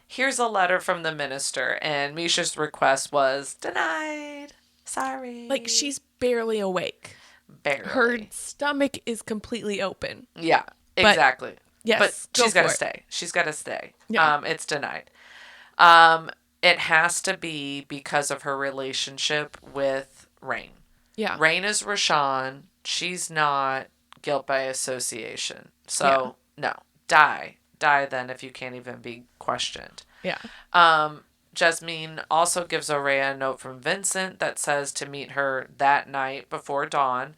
Here's a letter from the minister, and Misha's request was denied. Sorry. Like, she's barely awake. Barely. Her stomach is completely open. Yeah, exactly. Yes, but she's got to stay. She's got to stay. Yeah. It's denied. It has to be because of her relationship with Raihn. Yeah. Raihn is Rashawn. She's not guilt by association. Yeah. So, no. Die. Die then if you can't even be questioned. Yeah. Jasmine also gives Aurea a note from Vincent that says to meet her that night before dawn.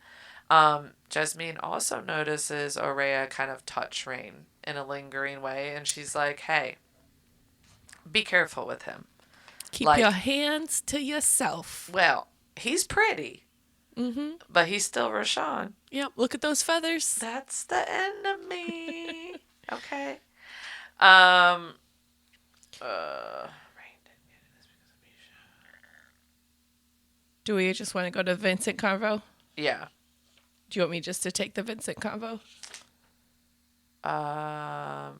Jasmine also notices Aurea kind of touch Raihn in a lingering way, and she's like, hey, be careful with him. Keep Like, your hands to yourself. well, he's pretty, but he's still Rashawn. Yep. Look at those feathers. That's the enemy. Okay. Do we just want to go to Vincent convo? Yeah. Do you want me just to take the Vincent convo?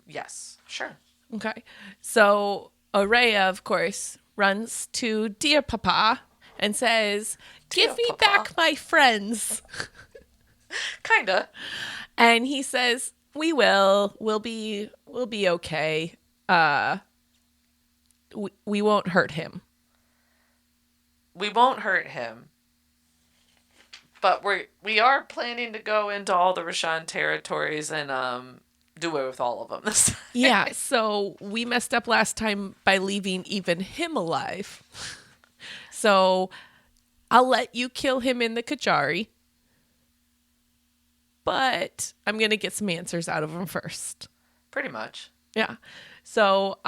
Yes. Sure. Okay. So Aurea, of course, runs to Dear Papa and says, "Give Dear me Papa." back my friends." Kinda. And he says, "We will. We'll be okay. We won't hurt him." We won't hurt him. But we are planning to go into all the Rashawn territories and do it with all of them this time. Yeah, so we messed up last time by leaving even him alive. So I'll let you kill him in the Kajari. But I'm going to get some answers out of him first. Pretty much. Yeah. So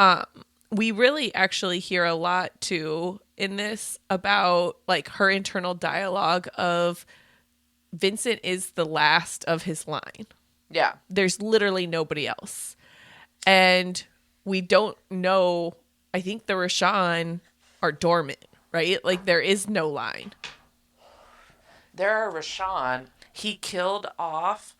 we really actually hear a lot too in this about like her internal dialogue of Vincent is the last of his line. Yeah. There's literally nobody else. And we don't know. I think the Rashawn are dormant, right? Like there is no line. There are Rashawn. He killed off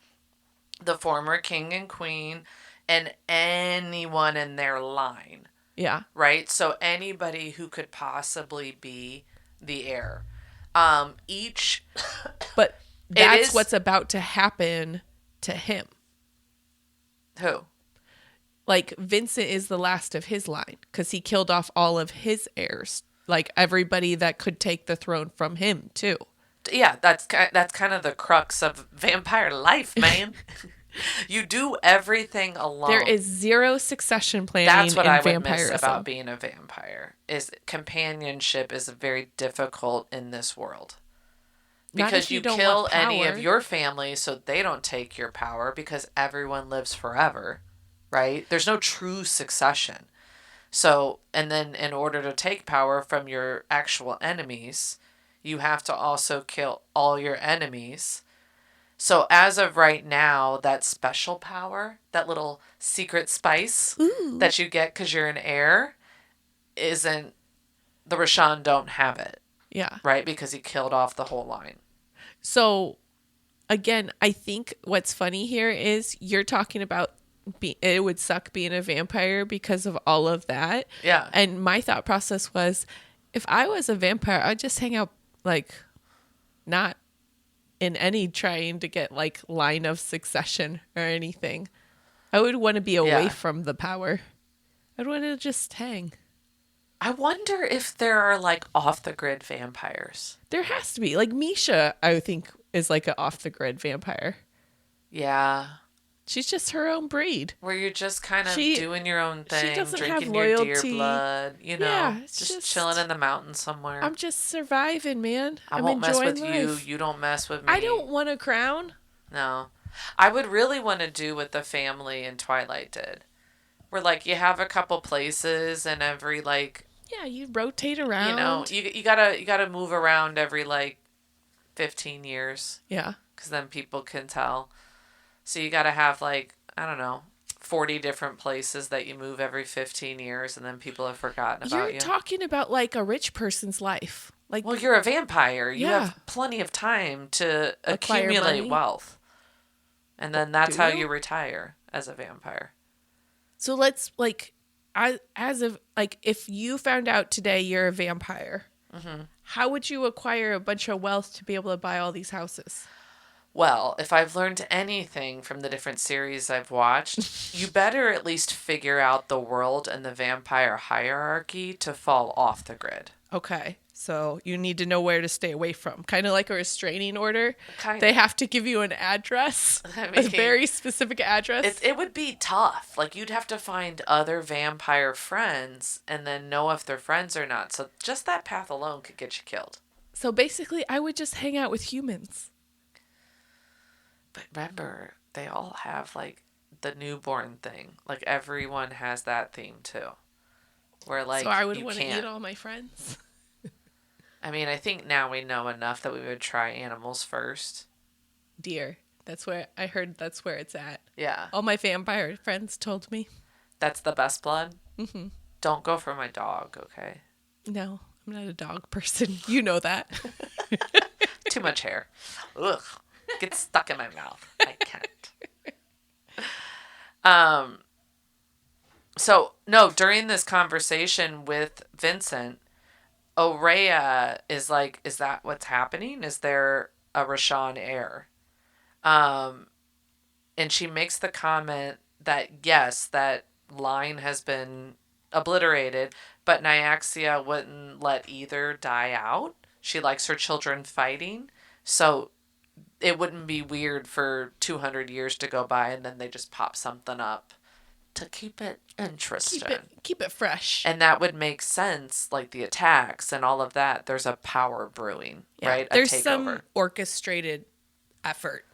the former king and queen and anyone in their line. Yeah. Right? So anybody who could possibly be the heir. Each But that's is what's about to happen to him. who? Like Vincent is the last of his line because he killed off all of his heirs, like everybody that could take the throne from him too. Yeah, that's kind of the crux of vampire life, man. You do everything alone. There is zero succession planning. That's what in I would vampirism. miss about being a vampire. Is companionship is very difficult in this world. Not Because if you don't kill want any of power. your family so they don't take your power because everyone lives forever, right? There's no true succession. So, and then in order to take power from your actual enemies, you have to also kill all your enemies. So as of right now, that special power, that little secret spice that you get because you're an heir, isn't, the Rashawn don't have it, Yeah. right? Because he killed off the whole line. So, again, I think what's funny here is you're talking about it would suck being a vampire because of all of that. Yeah. And my thought process was, if I was a vampire, I'd just hang out, like, not in any trying to get, like, line of succession or anything. I would want to be away Yeah. from the power. I'd want to just hang. I wonder if there are like off the grid vampires. There has to be. Like, Misha, I think, is like an off-the-grid vampire. Yeah. She's just her own breed. Where you're just kind of She- doing your own thing, doesn't have drinking your deer loyalty. blood, you know, Yeah, it's just chilling in the mountains somewhere. I'm just surviving, man. I I'm won't mess enjoying with you. life. You don't mess with me. I don't want a crown. No. I would really want to do what the family in Twilight did. Where, like, you have a couple places and every, like, Yeah, you rotate around. you know, you gotta move around every, like, 15 years. Yeah. Because then people can tell. So you gotta have, like, I don't know, 40 different places that you move every 15 years and then people have forgotten about You're you. talking about like a rich person's life. Like, Well, you're a vampire. You Yeah. have plenty of time to Acquire accumulate money. wealth. And then that's Do how you? you retire as a vampire. so let's like, as of like, if you found out today you're a vampire, how would you acquire a bunch of wealth to be able to buy all these houses? Well, if I've learned anything from the different series I've watched, you better at least figure out the world and the vampire hierarchy to fall off the grid. Okay. So you need to know where to stay away from. Kind of like a restraining order. Kind They of. have to give you an address, I a mean, very specific address. it would be tough. Like, you'd have to find other vampire friends and then know if they're friends or not. So just that path alone could get you killed. So basically, I would just hang out with humans. But remember, they all have, like, the newborn thing. Like, everyone has that theme, too. Where, like, So I would you want to can't. eat all my friends. I mean, I think now we know enough that we would try animals first. Deer. That's where I heard that's where it's at. Yeah. All my vampire friends told me. That's the best blood? Mm-hmm. Don't go for my dog, okay? No, I'm not a dog person. You know that. Too much hair. Ugh. Gets stuck in my mouth. I can't. So, no, during this conversation with Vincent, Oraya is like, is that what's happening? Is there a Rashawn heir? And she makes the comment that, yes, that line has been obliterated, but Nyaxia wouldn't let either die out. She likes her children fighting. So it wouldn't be weird for 200 years to go by and then they just pop something up to keep it interesting. Keep it fresh. And that would make sense, like the attacks and all of that. There's a power brewing, right? There's a takeover. some orchestrated effort.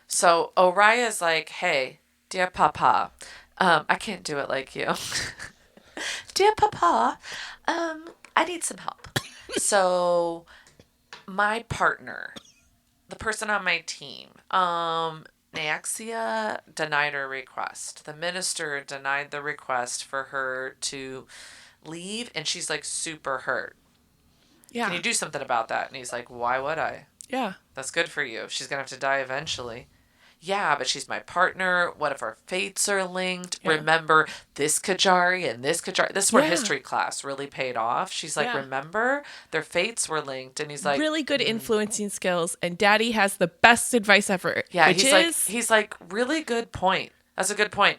So Oraya's like, hey, dear Papa, I can't do it like you. Dear Papa, I need some help. So my partner, the person on my team, Nyaxia denied her request. The minister denied the request for her to leave, and she's like super hurt. Yeah. Can you do something about that? And he's like, why would I? Yeah. That's good for you. She's going to have to die eventually. Yeah, but she's my partner. What if our fates are linked? Yeah. Remember this Kajari and this Kajari. This is where history class really paid off. She's like, remember? Their fates were linked. And he's like... really good influencing skills. And Daddy has the best advice ever. Yeah, he's like, really good point. That's a good point.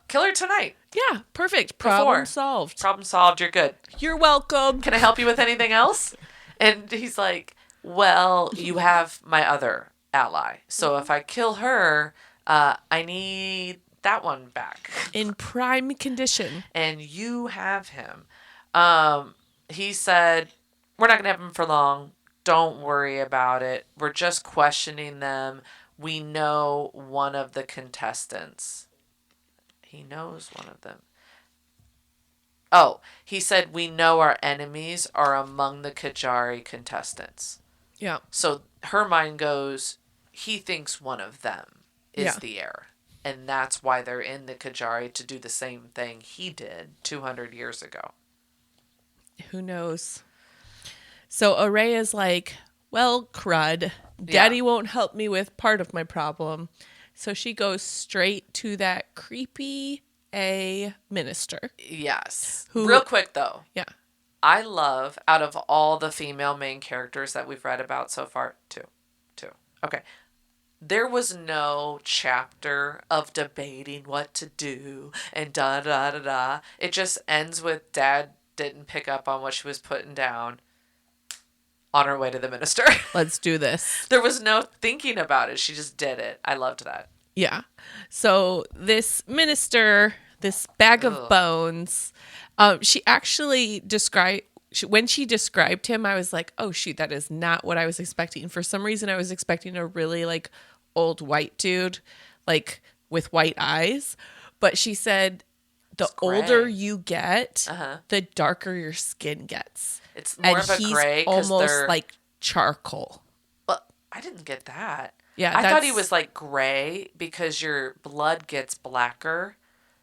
Kill her tonight. Yeah, perfect. Problem solved. Problem solved. You're good. You're welcome. Can I help you with anything else? And he's like, well, you have my other ally. So if I kill her, I need that one back. In prime condition. And you have him. He said, we're not going to have him for long. Don't worry about it. We're just questioning them. We know one of the contestants. He knows one of them. Oh, he said, we know our enemies are among the Kajari contestants. Yeah. So her mind goes, he thinks one of them is the heir. And that's why they're in the Kajari, to do the same thing he did 200 years ago. Who knows? So Oraya's like, well, crud. Daddy won't help me with part of my problem. So she goes straight to that creepy A minister. Yes. Real quick, though. Yeah. I love, out of all the female main characters that we've read about so far, two. Okay. There was no chapter of debating what to do and da-da-da-da. It just ends with Dad didn't pick up on what she was putting down on her way to the minister. Let's do this. There was no thinking about it. She just did it. I loved that. Yeah. So this minister, this bag of bones, she actually when she described him, I was like, oh, shoot, that is not what I was expecting. For some reason, I was expecting a really, like, old white dude, like, with white eyes. But she said the older you get, the darker your skin gets. It's more of a gray. He's almost like charcoal. But I didn't get that. Yeah, I thought he was, like, gray because your blood gets blacker.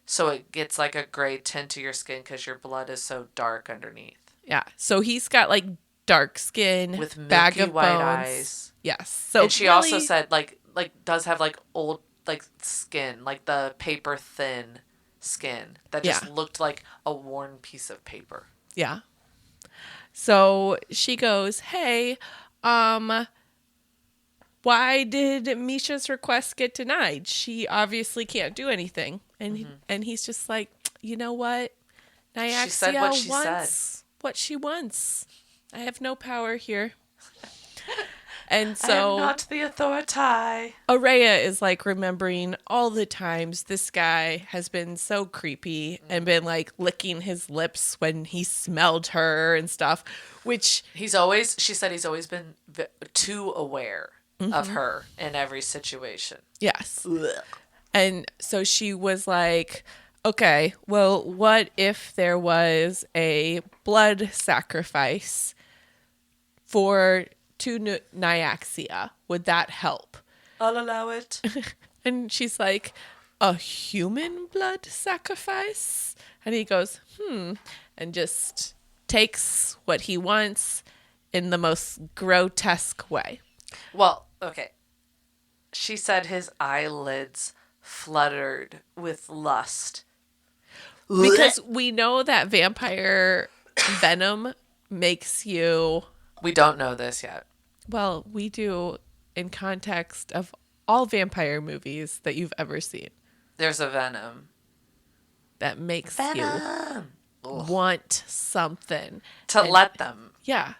So it gets, like, a gray tint to your skin because your blood is so dark underneath. Yeah, so he's got like dark skin with milky bag of white bones. eyes. Yes. So and she also said like does have like old like skin, like the paper thin skin that just looked like a worn piece of paper. Yeah. So she goes, "Hey, why did Misha's request get denied? She obviously can't do anything. And he's just like, you know what? She said what Nyaxia she said. wants what she wants. I have no power here. And I am so not the authority. Araya is like remembering all the times this guy has been so creepy and been like licking his lips when he smelled her and stuff, which She said he's always been too aware of her in every situation. yes. And so she was like, okay, well, what if there was a blood sacrifice to Nyaxia? Would that help? I'll allow it. And she's like, a human blood sacrifice? And he goes, and just takes what he wants in the most grotesque way. Well, okay. She said his eyelids fluttered with lust. Because we know that vampire venom makes you... We don't know this yet. Well, we do in context of all vampire movies that you've ever seen. There's a venom. That makes you want something. Let them. Yeah.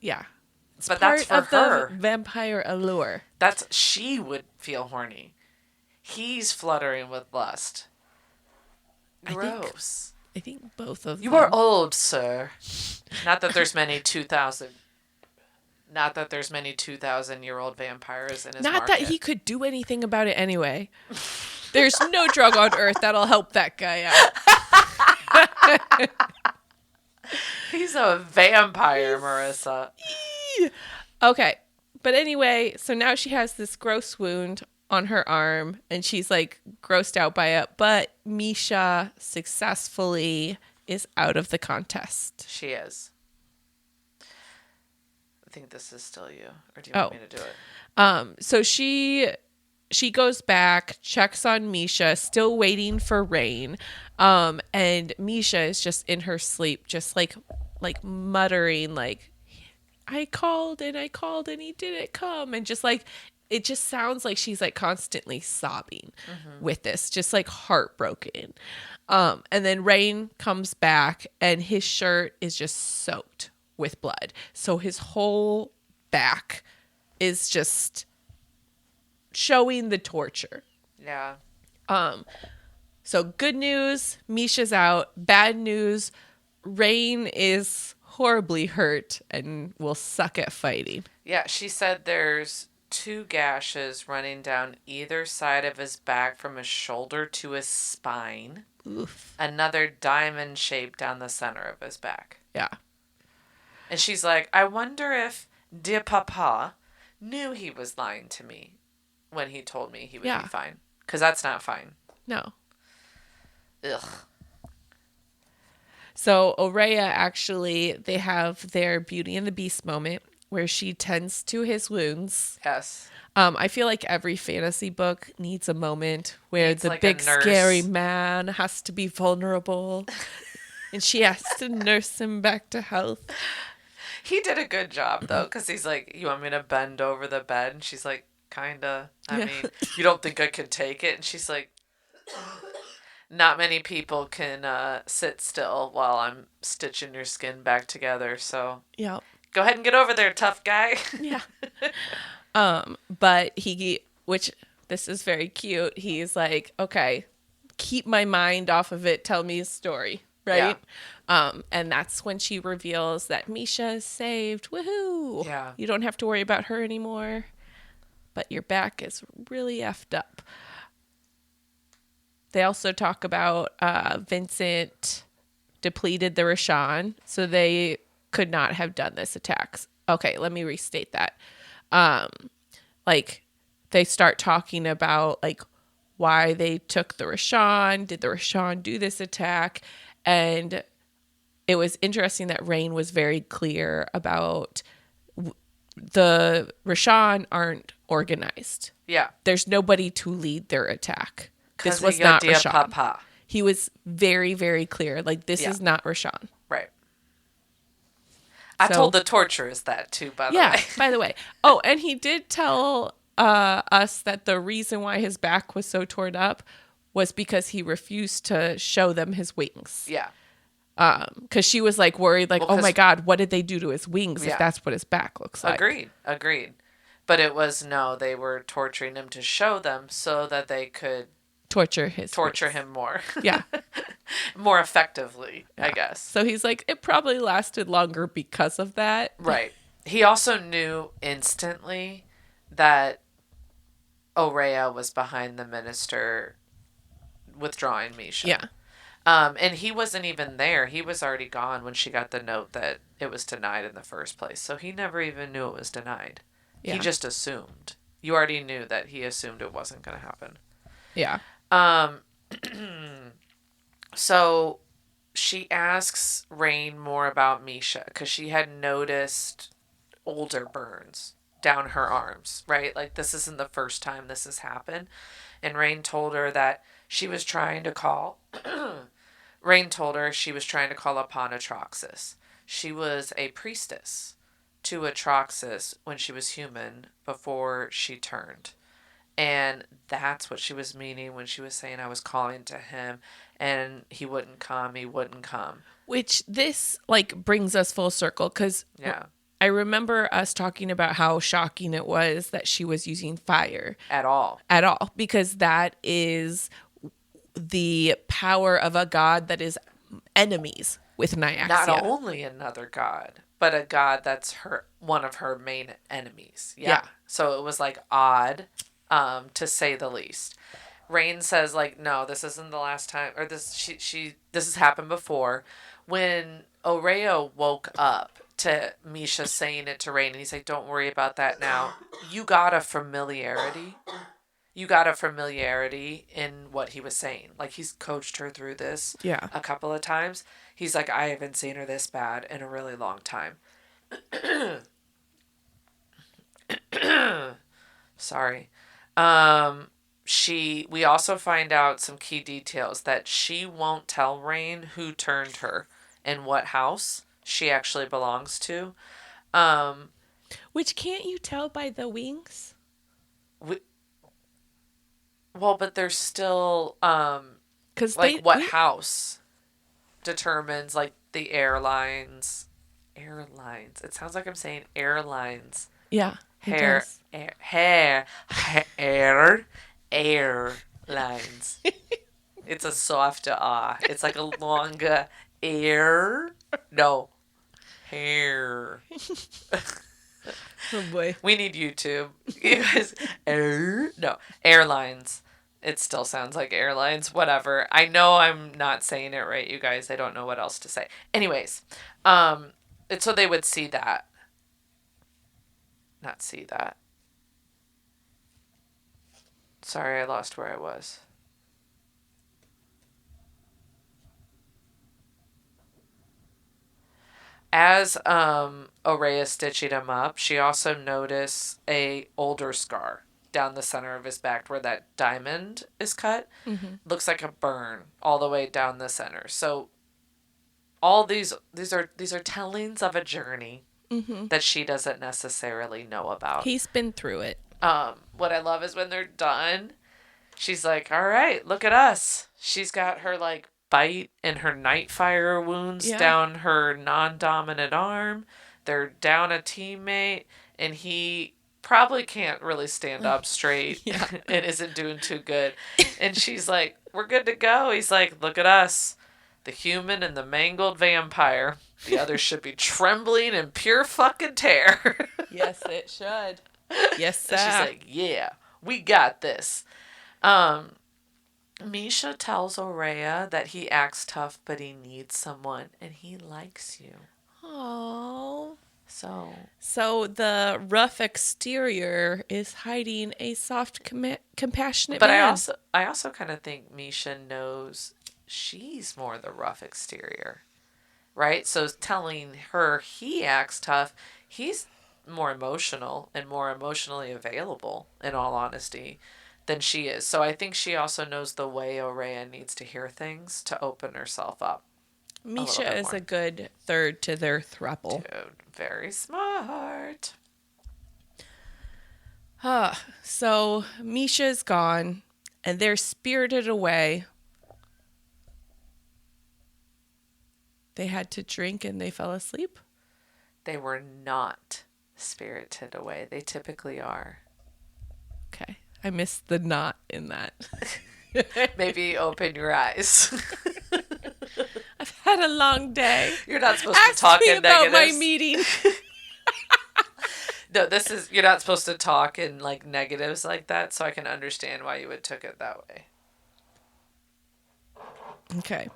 Yeah. It's But part that's for of her. the vampire allure. She would feel horny. He's fluttering with lust. Gross. I think both of You them. are old, sir. Not that there's many 2,000-year-old vampires in his Not market. that he could do anything about it anyway. There's no drug on earth that'll help that guy out. He's a vampire, Marissa. Okay. But anyway, so now she has this gross wound on her arm and she's like grossed out by it. But Misha successfully is out of the contest. She is. I think this is still you. Or do you want me to do it? So she goes back, checks on Misha, still waiting for Raihn. And Misha is just in her sleep, just like muttering, like, I called and he didn't come. And just like, it just sounds like she's like constantly sobbing with this, just like heartbroken. And then Raihn comes back and his shirt is just soaked with blood. So his whole back is just showing the torture. Yeah. So good news, Misha's out. Bad news, Raihn is horribly hurt and will suck at fighting. Yeah, she said there's 2 gashes running down either side of his back from his shoulder to his spine. Oof. Another diamond shape down the center of his back. Yeah. And she's like, I wonder if dear Papa knew he was lying to me when he told me he would be fine. Because that's not fine. No. Ugh. So Araya actually, they have their Beauty and the Beast moment where she tends to his wounds. Yes. I feel like every fantasy book needs a moment where the like big a nurse. scary man has to be vulnerable and she has to nurse him back to health. He did a good job, though, because he's like, you want me to bend over the bed? And she's like, kinda. I mean, you don't think I could take it? And she's like, not many people can sit still while I'm stitching your skin back together. So Yeah. go ahead and get over there, tough guy. Yeah. But which this is very cute. He's like, okay, keep my mind off of it. Tell me a story. Right. And that's when she reveals that Misha is saved. Woohoo. Yeah. You don't have to worry about her anymore, but your back is really effed up. They also talk about Vincent depleted the Raihn, so they could not have done this attack. Okay, let me restate that. Like, they start talking about, like, why they took the Raihn. Did the Raihn do this attack? And it was interesting that Raihn was very clear about the Raihn aren't organized. Yeah. There's nobody to lead their attack. This 'Cause was your not dear Raihn. Papa. He was very, very clear. Like, this is not Raihn. Right. I told the torturers that too, by the way. by the way. Oh, and he did tell us that the reason why his back was so torn up was because he refused to show them his wings. Yeah. Because she was like worried, like, Well, oh my God, what did they do to his wings Yeah. if that's what his back looks like? Agreed. But it was, no, they were torturing him to show them so that they could torture wings. Him more. Yeah. More effectively, I guess. So he's like, it probably lasted longer because of that. Right. He also knew instantly that Orea was behind the minister withdrawing Misha. Yeah. And he wasn't even there. He was already gone when she got the note that it was denied in the first place. So he never even knew it was denied. Yeah. He just assumed. You already knew that he assumed it wasn't going to happen. Yeah. So she asks Raihn more about Misha because she had noticed older burns down her arms, right? Like, this isn't the first time this has happened. And Raihn told her that she was trying to call... Raihn told her she was trying to call upon Atraxas. She was a priestess to Atraxas when she was human before she turned. And that's what she was meaning when she was saying I was calling to him and he wouldn't come. Which this, like, brings us full circle because I remember us talking about how shocking it was that she was using fire. At all. Because that is the power of a god that is enemies with Nyaxia. Not only another god, but a god that's one of her main enemies. Yeah. So it was, like, odd, to say the least. Raihn says, like, no, this isn't the last time, or this has happened before. When Oreo woke up to Misha saying it to Raihn, and he's like, don't worry about that now. You got a familiarity in what he was saying. Like, he's coached her through this a couple of times. He's like, I haven't seen her this bad in a really long time. Sorry. We also find out some key details that she won't tell Raihn who turned her and what house she actually belongs to. Which can't you tell by the wings? Well, but there's still, what house determines, like, the airlines. It sounds like I'm saying airlines. Yeah. Airlines. It's a softer ah. It's like a longer air. No. Hair. Oh boy. We need YouTube. You guys. No. Airlines. It still sounds like airlines. Whatever. I know I'm not saying it right, you guys. I don't know what else to say. Anyways. So they would see that. Not see that. Sorry, I lost where I was. As Orea stitching him up, she also noticed a older scar down the center of his back where that diamond is cut. Mm-hmm. Looks like a burn all the way down the center. So all these are tellings of a journey that she doesn't necessarily know about. He's been through it. What I love is when they're done, she's like, all right, look at us. She's got her, like, bite and her nightfire wounds down her non-dominant arm. They're down a teammate, and he probably can't really stand up straight and isn't doing too good. And she's like, we're good to go. He's like, look at us. The human and the mangled vampire. The others should be trembling in pure fucking terror. Yes, it should. Yes, sir. And she's like, yeah, we got this. Misha tells Orea that he acts tough, but he needs someone, and he likes you. Aww. So the rough exterior is hiding a soft, compassionate man. But I also kind of think Misha knows she's more the rough exterior, right? So telling her he acts tough, he's more emotional and more emotionally available, in all honesty, than she is. So I think she also knows the way Orea needs to hear things to open herself up. a little Misha bit is more. a good third to their throuple. Dude, very smart. So Misha's gone, and they're spirited away. They had to drink and they fell asleep. They were not spirited away. They typically are. Okay. I missed the "not" in that. Maybe open your eyes. I've had a long day. You're not supposed to Ask talk me in about my negatives. meeting. No, you're not supposed to talk in like negatives like that, so I can understand why you would took it that way. Okay.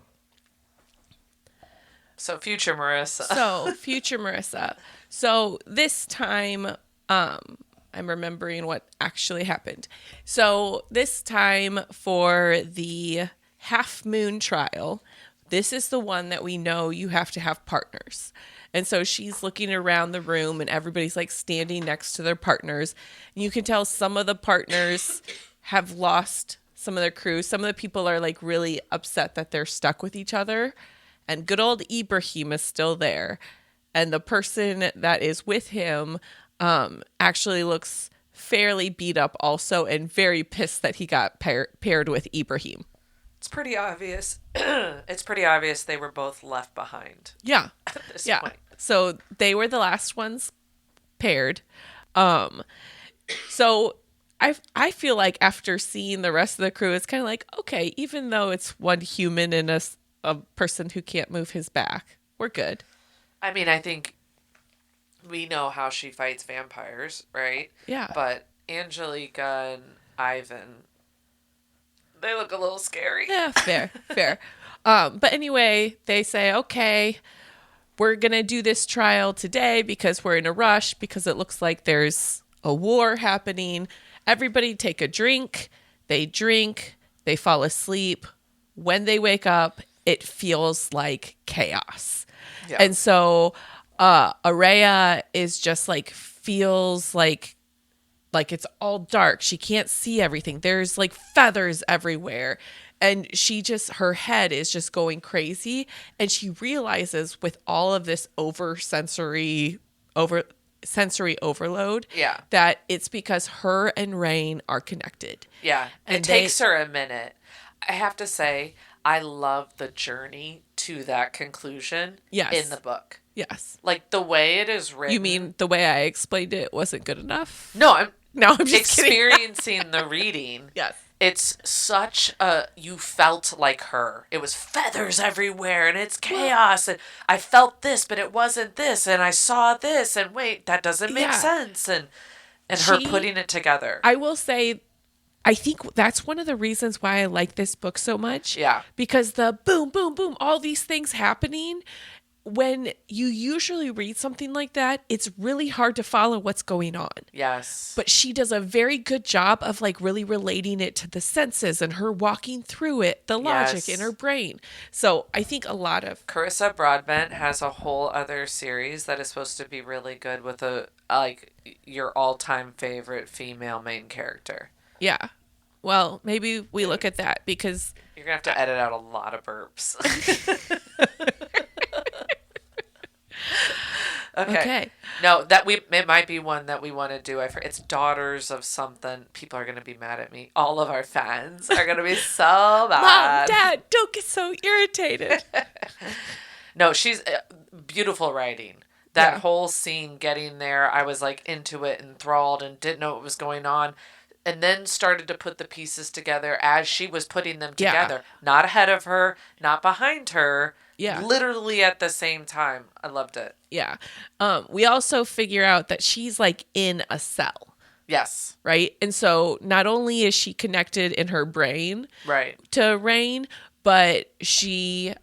So future Marissa. So, future Marissa. So, this time, I'm remembering what actually happened. So, this time for the half moon trial, this is the one that we know you have to have partners. And so she's looking around the room and everybody's like standing next to their partners. And you can tell some of the partners have lost some of their crew. Some of the people are like really upset that they're stuck with each other. And good old Ibrahim is still there. And the person that is with him actually looks fairly beat up also and very pissed that he got paired with Ibrahim. It's pretty obvious. It's pretty obvious they were both left behind. Yeah. At this Yeah. point. So they were the last ones paired. So I feel like after seeing the rest of the crew, it's kind of like, okay, even though it's one human and a person who can't move his back, we're good. I mean, I think we know how she fights vampires, right? Yeah. But Angelica and Ivan, they look a little scary. Yeah, fair. But anyway, they say, okay, we're going to do this trial today because we're in a rush because it looks like there's a war happening. Everybody take a drink. They drink. They fall asleep. When they wake up, it feels like chaos. Yeah. And so Araya is just like, feels like it's all dark. She can't see everything. There's like feathers everywhere. And her head is just going crazy. And she realizes with all of this sensory overload, Yeah. that it's because her and Raihn are connected. Yeah. And It takes her a minute. I have to say, I love the journey to that conclusion in the book. Yes. Like the way it is written. You mean the way I explained it wasn't good enough? No, I'm just experiencing the reading. Yes. It's you felt like her. It was feathers everywhere and it's chaos. And I felt this, but it wasn't this. And I saw this. And wait, that doesn't make sense. And her putting it together. I will say, I think that's one of the reasons why I like this book so much. Yeah. Because the boom, boom, boom, all these things happening. When you usually read something like that, it's really hard to follow what's going on. Yes. But she does a very good job of like really relating it to the senses and her walking through it, the logic in her brain. So I think a lot of Carissa Broadbent has a whole other series that is supposed to be really good with your all-time favorite female main character. Yeah. Well, maybe we look at that because You're going to have to edit out a lot of burps. Okay. No, it might be one that we want to do. It's Daughters of something. People are going to be mad at me. All of our fans are going to be so mad. Mom, Dad, don't get so irritated. No, she's beautiful writing. That whole scene getting there, I was like into it, enthralled, and didn't know what was going on. And then started to put the pieces together as she was putting them together. Not ahead of her, not behind her. Yeah. Literally at the same time. I loved it. Yeah. We also figure out that she's like in a cell. Yes. Right? And so not only is she connected in her brain to Raihn, but she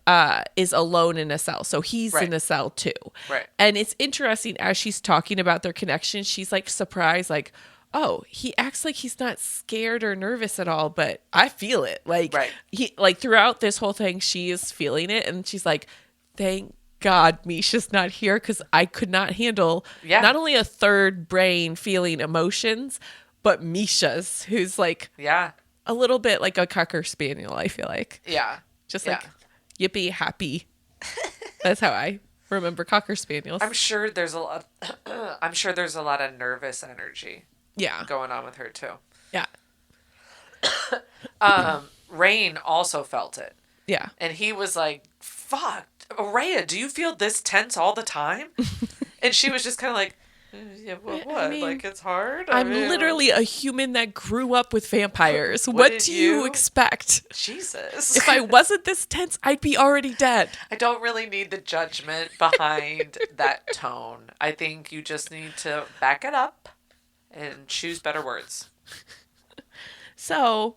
is alone in a cell. So he's in a cell too. Right. And it's interesting as she's talking about their connection, she's like surprised, like, oh, he acts like he's not scared or nervous at all, but I feel it. Like he throughout this whole thing, she is feeling it, and she's like, thank God Misha's not here because I could not handle not only a third brain feeling emotions, but Misha's, who's like a little bit like a Cocker Spaniel, I feel like. Yeah. Just like yippee happy. That's how I remember Cocker Spaniels. I'm sure there's a lot. I'm sure there's a lot of nervous energy Yeah. going on with her too. Yeah. Raihn also felt it, Yeah. and he was like, "Fuck, Araya, do you feel this tense all the time?" And she was just kind of like, "Yeah, what? I mean, Like it's hard." I'm literally a human that grew up with vampires. What What did do you you- expect? Jesus. If I wasn't this tense, I'd be already dead. I don't really need the judgment behind that tone. I think you just need to back it up and choose better words. So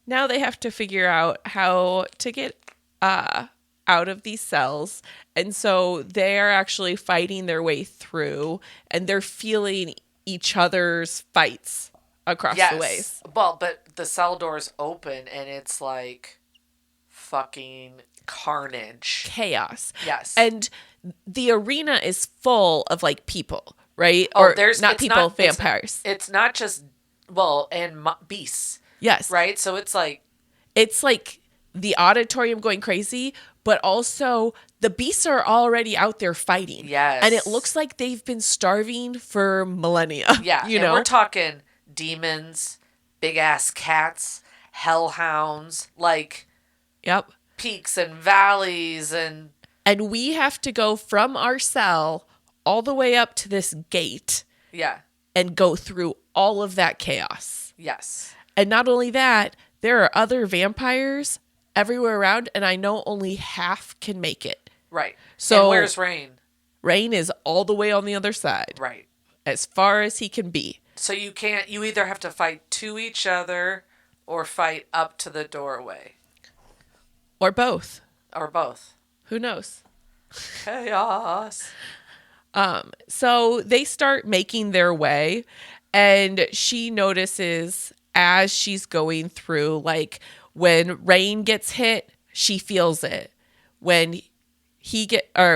now they have to figure out how to get out of these cells. And so they're actually fighting their way through and they're feeling each other's fights across the ways. Well, but the cell doors open and it's like fucking carnage. Chaos. Yes. And the arena is full of like people, right? Oh, or there's not it's people, not, vampires. It's not just and beasts, Yes. right? So it's like the auditorium going crazy, but also the beasts are already out there fighting. Yes. And it looks like they've been starving for millennia. yeah, You and know? we're talking demons, big ass cats, hellhounds, like Yep. peaks and valleys and And we have to go from our cell all the way up to this gate yeah. and go through all of that chaos. Yes. And not only that, there are other vampires everywhere around, and I know only half can make it. Right. So- and where's Raihn? Raihn is all the way on the other side, Right. as far as he can be. So you either have to fight to each other or fight up to the doorway. Or both. Or both. Who knows? Chaos. So they start making their way, and she notices as she's going through, like when Raihn gets hit, she feels it. When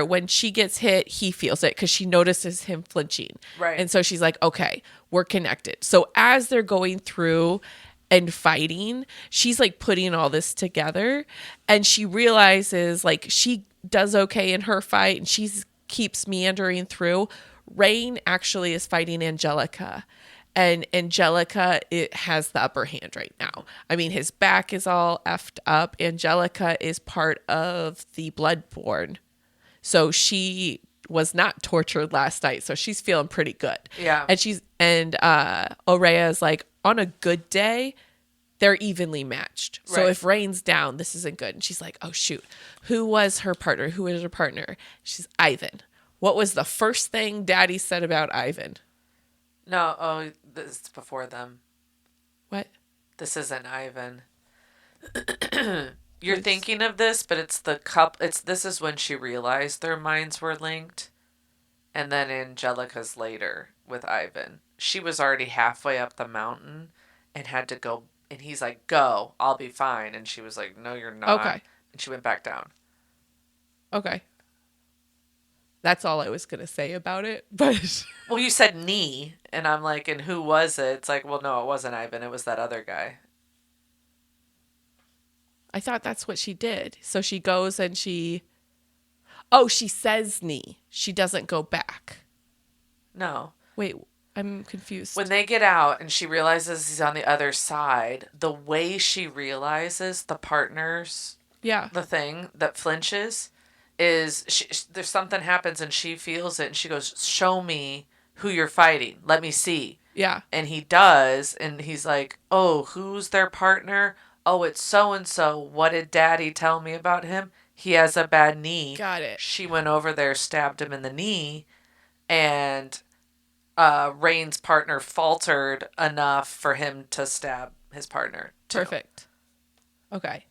when she gets hit, he feels it because she notices him flinching. Right. And so she's like, okay, we're connected. So as they're going through and fighting, she's like putting all this together, and she realizes like she does okay in her fight and she keeps meandering through. Raihn actually is fighting Angelica, and Angelica, it has the upper hand right now. I mean, his back is all effed up. Angelica is part of the Bloodborne, so she was not tortured last night, so she's feeling pretty good. Yeah. And Aurea is like, on a good day, they're evenly matched. So Right. if Raihn's down, this isn't good. And she's like, oh shoot, who was her partner? Who is her partner? She's Ivan. What was the first thing Daddy said about Ivan? No, this is before them. What? This isn't Ivan. You're thinking of this, but it's the cup. This is when she realized their minds were linked, and then Angelica's later with Ivan. She was already halfway up the mountain, and had to go. And he's like, "Go, I'll be fine." And she was like, "No, you're not." Okay. And she went back down. Okay. That's all I was going to say about it. But Well, you said knee, and I'm like, "And who was it?" It's like, well, no, it wasn't Ivan. It was that other guy. I thought that's what she did. So she goes and she says knee. She doesn't go back. No. Wait, I'm confused. When they get out and she realizes he's on the other side, the way she realizes the partner's Yeah. the thing that flinches is there's something happens and she feels it and she goes, "Show me who you're fighting. Let me see." Yeah. And he does, and he's like, "Oh, who's their partner? Oh, it's so and so. What did Daddy tell me about him? He has a bad knee." Got it. She went over there, stabbed him in the knee, and Raihn's partner faltered enough for him to stab his partner too. Perfect. Okay.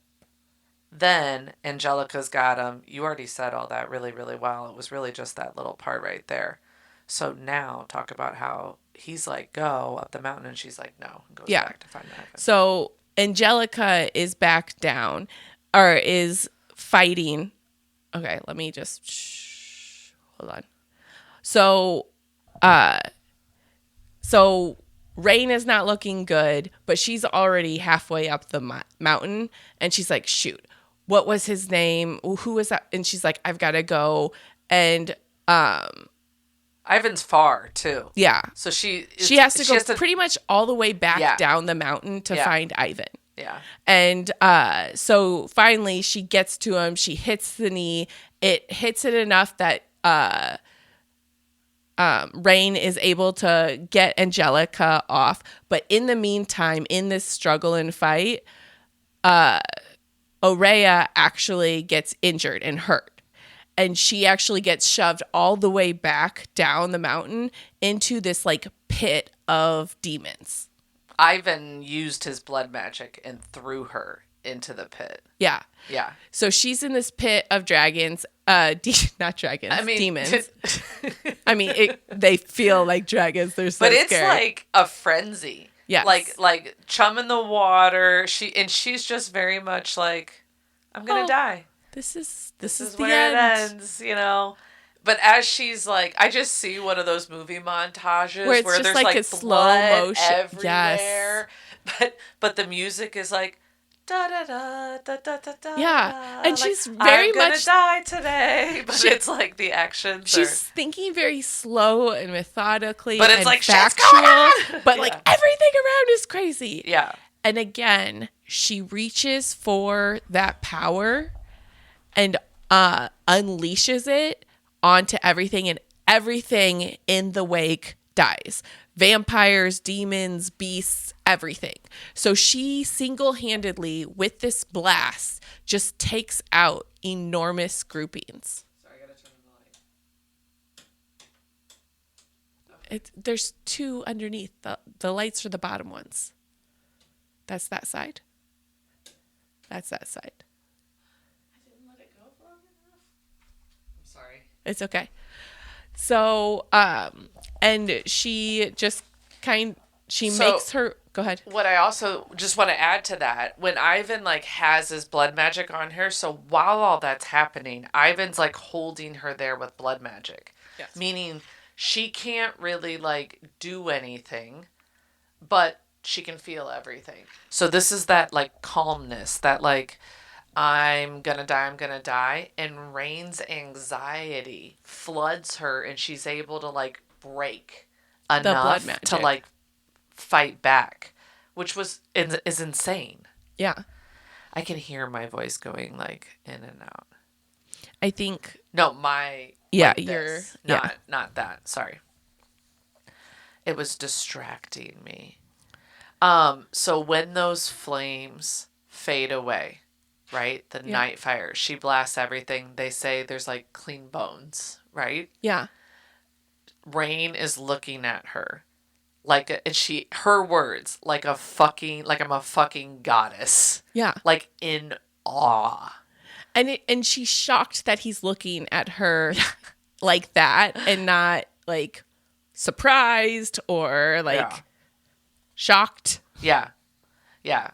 Then Angelica's got him. You already said all that really, really well. It was really just that little part right there. So now talk about how he's like, "Go up the mountain," and she's like, "No," and goes Yeah. back to find Ivan. So Angelica is back down or is fighting. Okay, let me just hold on. So Raihn is not looking good, but she's already halfway up the mountain, and she's like, shoot, what was his name? Who was that? And she's like, I've got to go. And Ivan's far too. yeah. So she has to go pretty much all the way back down the mountain to Yeah. find Ivan. Yeah. And so finally she gets to him. She hits the knee. It hits it enough that Raihn is able to get Angelica off. But in the meantime, in this struggle and fight, Aurea actually gets injured and hurt. And she actually gets shoved all the way back down the mountain into this like pit of demons. Ivan used his blood magic and threw her into the pit. Yeah. Yeah. So she's in this pit of dragons, not dragons, demons. I mean, they feel like dragons. They're so But it's scary. like a frenzy. Yes. Like chum in the water. She's just very much like, I'm gonna die. This is the where end. it ends, you know. But as she's like, I just see one of those movie montages where there's just like a slow motion everywhere. Yes. But the music is like da da da da da da da. Yeah, and like, she's very I'm gonna much die today. But it's like the action. She's thinking very slow and methodically, but it's and like factual. But yeah. like everything around is crazy. Yeah. And again, she reaches for that power and unleashes it onto everything, and everything in the wake dies. Vampires, demons, beasts, everything. So she single-handedly, with this blast, just takes out enormous groupings. Sorry, I gotta turn on the light. There's two underneath. The lights are the bottom ones. That's that side. That's that side. I didn't let it go long enough. I'm sorry. It's okay. So, and she just makes her, go ahead. What I also just want to add to that, when Ivan like has his blood magic on her, so while all that's happening, Ivan's like holding her there with blood magic. Yes. Meaning she can't really like do anything, but she can feel everything. So this is that like calmness, that like, I'm gonna die, and Raihn's anxiety floods her, and she's able to like break enough to like fight back, which is insane. Yeah, I can hear my voice going like in and out. I think not that. Sorry, it was distracting me. So when those flames fade away. Right? The night fire. She blasts everything. They say there's like clean bones, right? Yeah. Raihn is looking at her her words, like I'm a fucking goddess. Yeah. Like in awe. And she's shocked that he's looking at her like that and not like surprised or like shocked. Yeah. Yeah.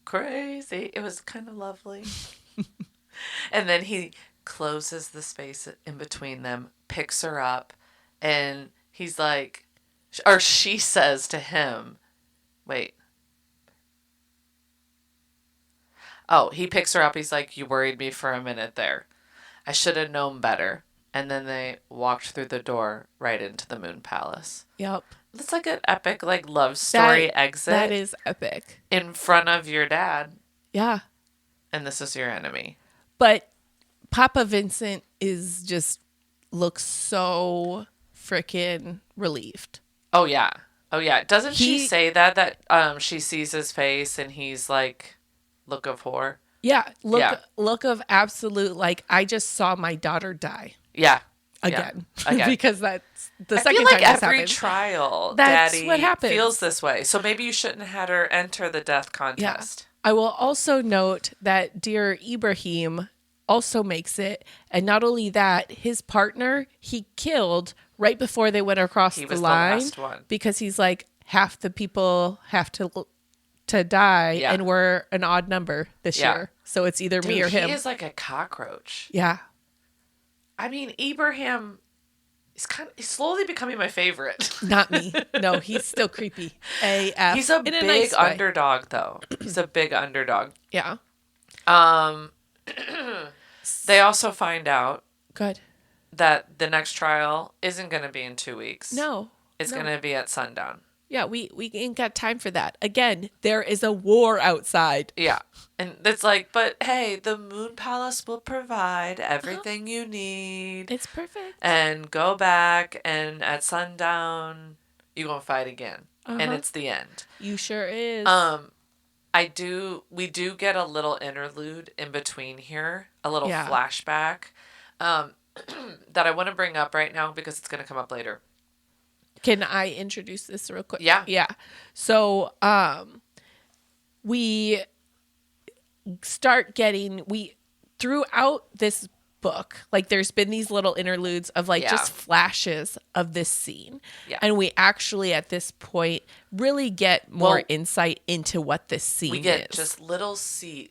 Crazy. It was kind of lovely. And then he closes the space in between them, picks her up, and he's like, or she says to him, wait. Oh, he picks her up. He's like, you worried me for a minute there. I should have known better. And then they walked through the door right into the Moon Palace. Yep. It's like an epic like love story exit. That is epic. In front of your dad. Yeah. And this is your enemy. But Papa Vincent looks so freaking relieved. Oh yeah. Doesn't she say that she sees his face and he's like, look of horror? Yeah. Look of absolute, like, I just saw my daughter die. Yeah. Again. Again. Because that's the I second feel like time this every happens. trial, That's Daddy what happens. feels this way. So maybe you shouldn't have had her enter the death contest. Yeah. I will also note that dear Ibrahim also makes it. And not only that, his partner, he killed right before they went across the line. The last one. Because he's like, half the people have to die, and we're an odd number this year. So it's either me or him. He is like a cockroach. Yeah. I mean, Ibrahim is he's slowly becoming my favorite. Not me. No, he's still creepy. AF. He's a big underdog, though. He's a big underdog. Yeah. They also find out Good. that the next trial isn't going to be in 2 weeks. No. It's going to be at sundown. Yeah, we ain't got time for that. Again, there is a war outside. Yeah. And it's like, but hey, the Moon Palace will provide everything you need. It's perfect. And go back, and at sundown, you're going to fight again. And it's the end. You sure is. We do get a little interlude in between here, a little flashback that I want to bring up right now because it's going to come up later. Can I introduce this real quick? Yeah. Yeah. So, we start getting, throughout this book, like there's been these little interludes of like just flashes of this scene. Yeah. And we actually at this point really get more insight into what this scene is. We get just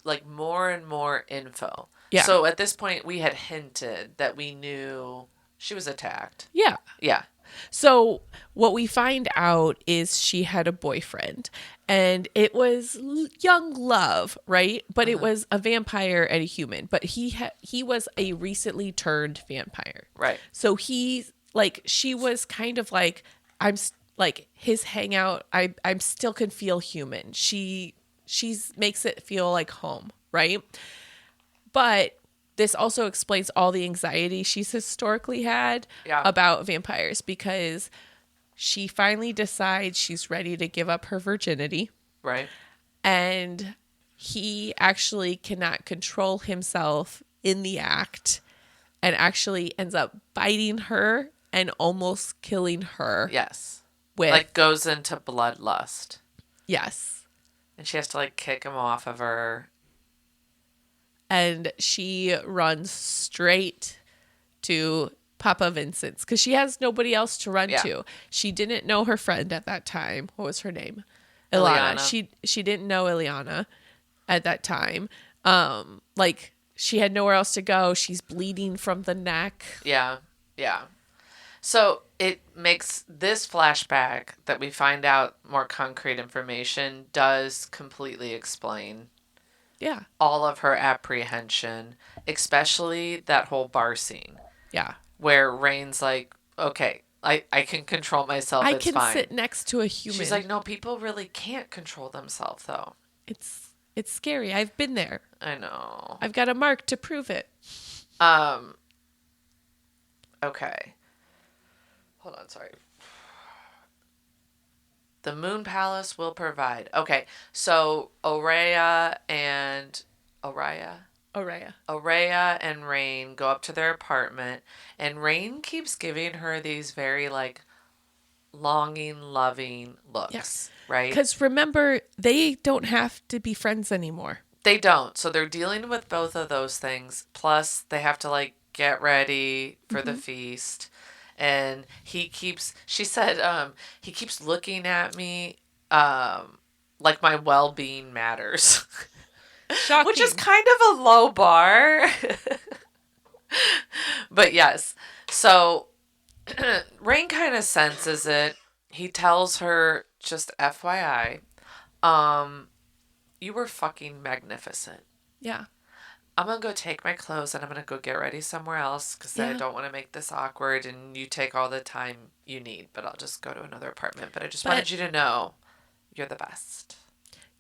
like more and more info. Yeah. So at this point we had hinted that we knew she was attacked. Yeah. Yeah. So what we find out is she had a boyfriend, and it was young love, right? But it was a vampire and a human, but he was a recently turned vampire. Right. So she was kind of like, like his hangout. I'm still can feel human. She's makes it feel like home, right? But this also explains all the anxiety she's historically had about vampires, because she finally decides she's ready to give up her virginity. Right. And he actually cannot control himself in the act and actually ends up biting her and almost killing her. Yes. Like goes into bloodlust. Yes. And she has to like kick him off of her. And she runs straight to Papa Vincent's because she has nobody else to run to. She didn't know her friend at that time. What was her name? Ileana. She didn't know Ileana at that time. Like she had nowhere else to go. She's bleeding from the neck. Yeah. Yeah. So it makes this flashback that we find out more concrete information does completely explain all of her apprehension, especially that whole bar scene. Yeah. Where Raihn's like, okay, I can control myself. It's fine. I can sit next to a human. She's like, no, people really can't control themselves, though. It's scary. I've been there. I know. I've got a mark to prove it. Okay. Hold on, sorry. The Moon Palace will provide. Okay, so Oraya and Raihn go up to their apartment, and Raihn keeps giving her these very like longing, loving looks. Yes. Right? Because remember, they don't have to be friends anymore. They don't. So they're dealing with both of those things. Plus, they have to like get ready for the feast. And she said, he keeps looking at me like my well-being matters. Shocking. Which is kind of a low bar. But yes. So Raihn kind of senses it. He tells her, just FYI, you were fucking magnificent. Yeah. I'm going to go take my clothes and I'm going to go get ready somewhere else because I don't want to make this awkward and you take all the time you need, but I'll just go to another apartment. But I just wanted you to know you're the best.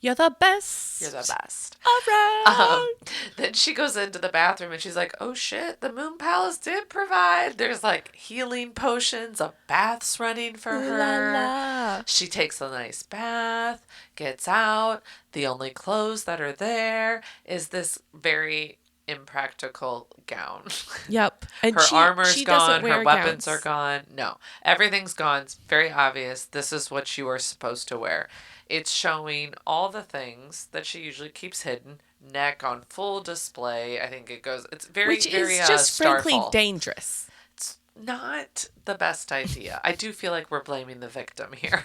You're the best. You're the best. All right. Then she goes into the bathroom and she's like, oh shit, the Moon Palace did provide. There's like healing potions, a bath's running for her. La. She takes a nice bath, gets out. The only clothes that are there is this very impractical gown. Yep. And her armor's gone, her weapons gowns. are gone. No, everything's gone. It's very obvious. This is what you are supposed to wear. It's showing all the things that she usually keeps hidden. Neck on full display. I think it goes. It's very, Which very is just frankly Starfall. dangerous. It's not the best idea. I do feel like we're blaming the victim here.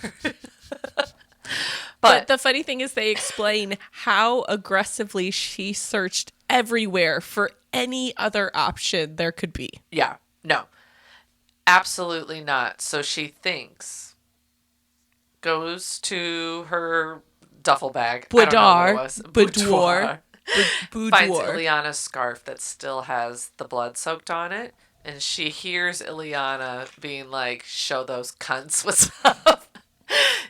But the funny thing is they explain how aggressively she searched everywhere for any other option there could be. Yeah. No. Absolutely not. So she thinks, goes to her duffel bag. Boudoir. finds Boudoir. Ileana's scarf that still has the blood soaked on it. And she hears Ileana being like, show those cunts what's up.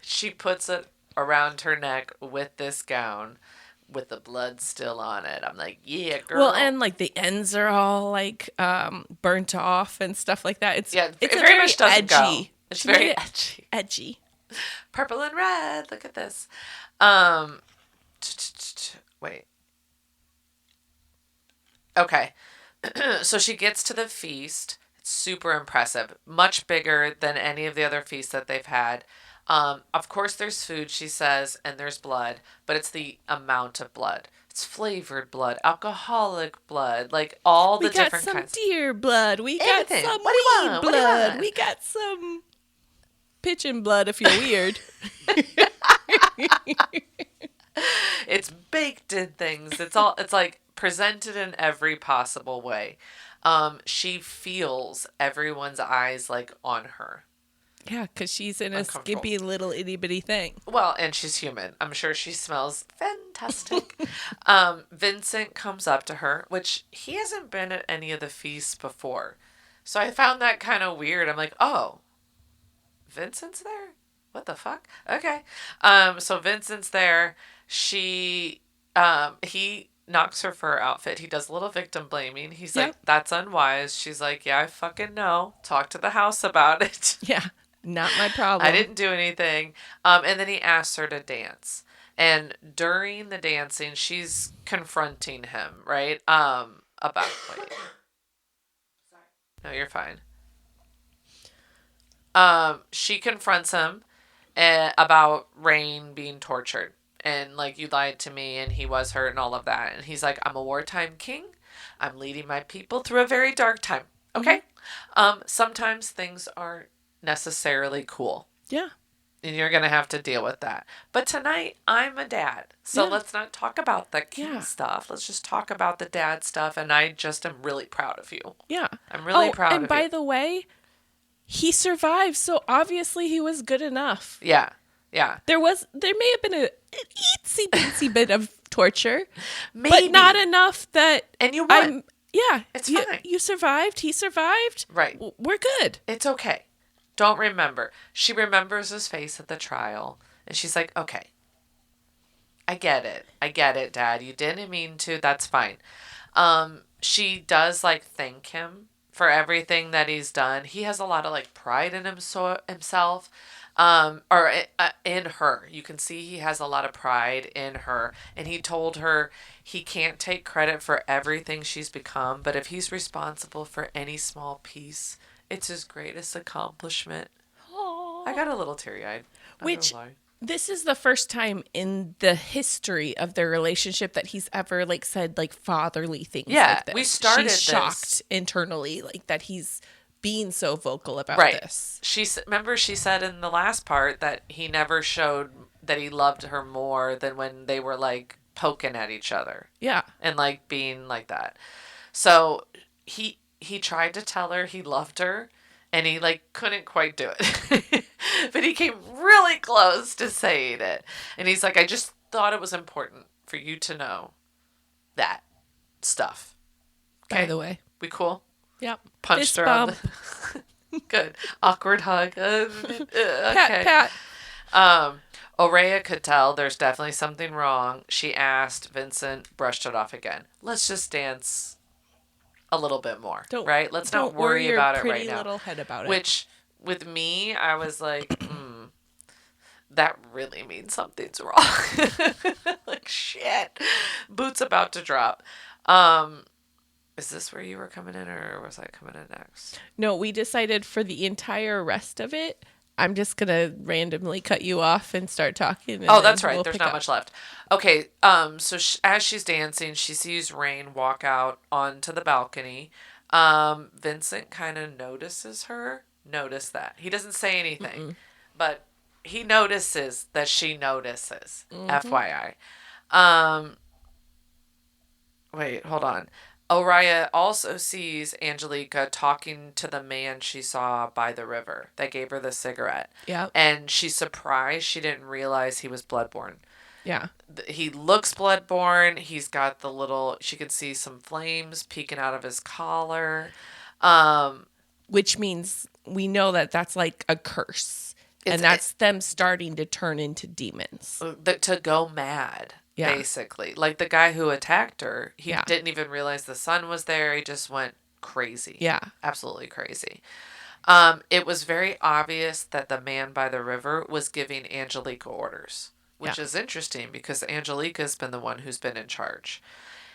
She puts it around her neck with this gown with the blood still on it. I'm like, yeah, girl. Well, and like the ends are all like burnt off and stuff like that. It's yeah, it's it a very very much doesn't edgy. go. It's She made very it edgy. edgy. Purple and red. Look at this. Um, wait. Okay. So she gets to the feast. It's super impressive. Much bigger than any of the other feasts that they've had. Of course, there's food, she says, and there's blood, but it's the amount of blood. It's flavored blood, alcoholic blood, like all the different We got kinds. some deer blood. We Everything. got some What do you weed want? What do you blood. want? We got some pigeon blood if you're weird. It's baked in things. It's like presented in every possible way. She feels everyone's eyes like on her. Yeah, because she's in a Uncomfortable. skimpy little itty bitty thing. Well, and she's human. I'm sure she smells fantastic. Vincent comes up to her, which he hasn't been at any of the feasts before. So I found that kind of weird. I'm like, oh, Vincent's there? What the fuck? Okay. So Vincent's there. He knocks her for her outfit. He does a little victim blaming. He's like, that's unwise. She's like, yeah, I fucking know. Talk to the house about it. Yeah, not my problem. I didn't do anything. And then he asks her to dance. And during the dancing, she's confronting him, right? Wait. No, you're fine. She confronts him about Raihn being tortured. And like, you lied to me and he was hurt and all of that. And he's like, I'm a wartime king. I'm leading my people through a very dark time. Okay? Sometimes things aren't necessarily cool. Yeah. And you're going to have to deal with that. But tonight, I'm a dad. So let's not talk about the king stuff. Let's just talk about the dad stuff. And I just am really proud of you. Yeah. I'm really proud of you. And by the way, he survived. So obviously he was good enough. Yeah. Yeah. There may have been an itsy bitsy bit of torture. Maybe. But not enough that. And you won. Yeah. It's fine. You survived. He survived. Right. We're good. It's okay. Don't remember. She remembers his face at the trial. And she's like, okay. I get it, Dad. You didn't mean to. That's fine. She does like thank him for everything that he's done. He has a lot of like pride in himself. Or in her. You can see he has a lot of pride in her. And he told her he can't take credit for everything she's become, but if he's responsible for any small piece, it's his greatest accomplishment. Aww. I got a little teary-eyed. Which, this is the first time in the history of their relationship that he's ever like said like fatherly things like this. We started She's shocked this. internally like that he's being so vocal about this. Remember she said in the last part that he never showed that he loved her more than when they were like poking at each other. Yeah. And like being like that. So he tried to tell her he loved her and he like couldn't quite do it. But he came really close to saying it. And he's like, I just thought it was important for you to know that stuff. Okay? By the way. We cool? Yep. Punched Fist her bump. on the... Good. Awkward hug. Okay. Pat. Aurea could tell there's definitely something wrong. She asked. Vincent brushed it off again. Let's just dance a little bit more, right? Let's not worry about it right now. Your little head about it. Which, with me, I was like, that really means something's wrong. Like, shit. Boots about to drop. Is this where you were coming in, or was I coming in next? No, we decided for the entire rest of it, I'm just going to randomly cut you off and start talking. And that's right. There's not much left. Okay. So as she's dancing, she sees Raihn walk out onto the balcony. Vincent kind of notices her. Notice that. He doesn't say anything, but he notices that she notices. FYI. Wait, hold on. Aurea also sees Angelica talking to the man she saw by the river that gave her the cigarette. Yeah. And she's surprised she didn't realize he was bloodborne. Yeah. He looks bloodborne. He's got the little, she can see some flames peeking out of his collar. Which means we know that that's like a curse. And that's them starting to turn into demons. To go mad, Yeah. basically. Like the guy who attacked her, he Yeah. didn't even realize the sun was there. He just went crazy. Yeah. Absolutely crazy. It was very obvious that the man by the river was giving Angelica orders, which is interesting because Angelica's been the one who's been in charge.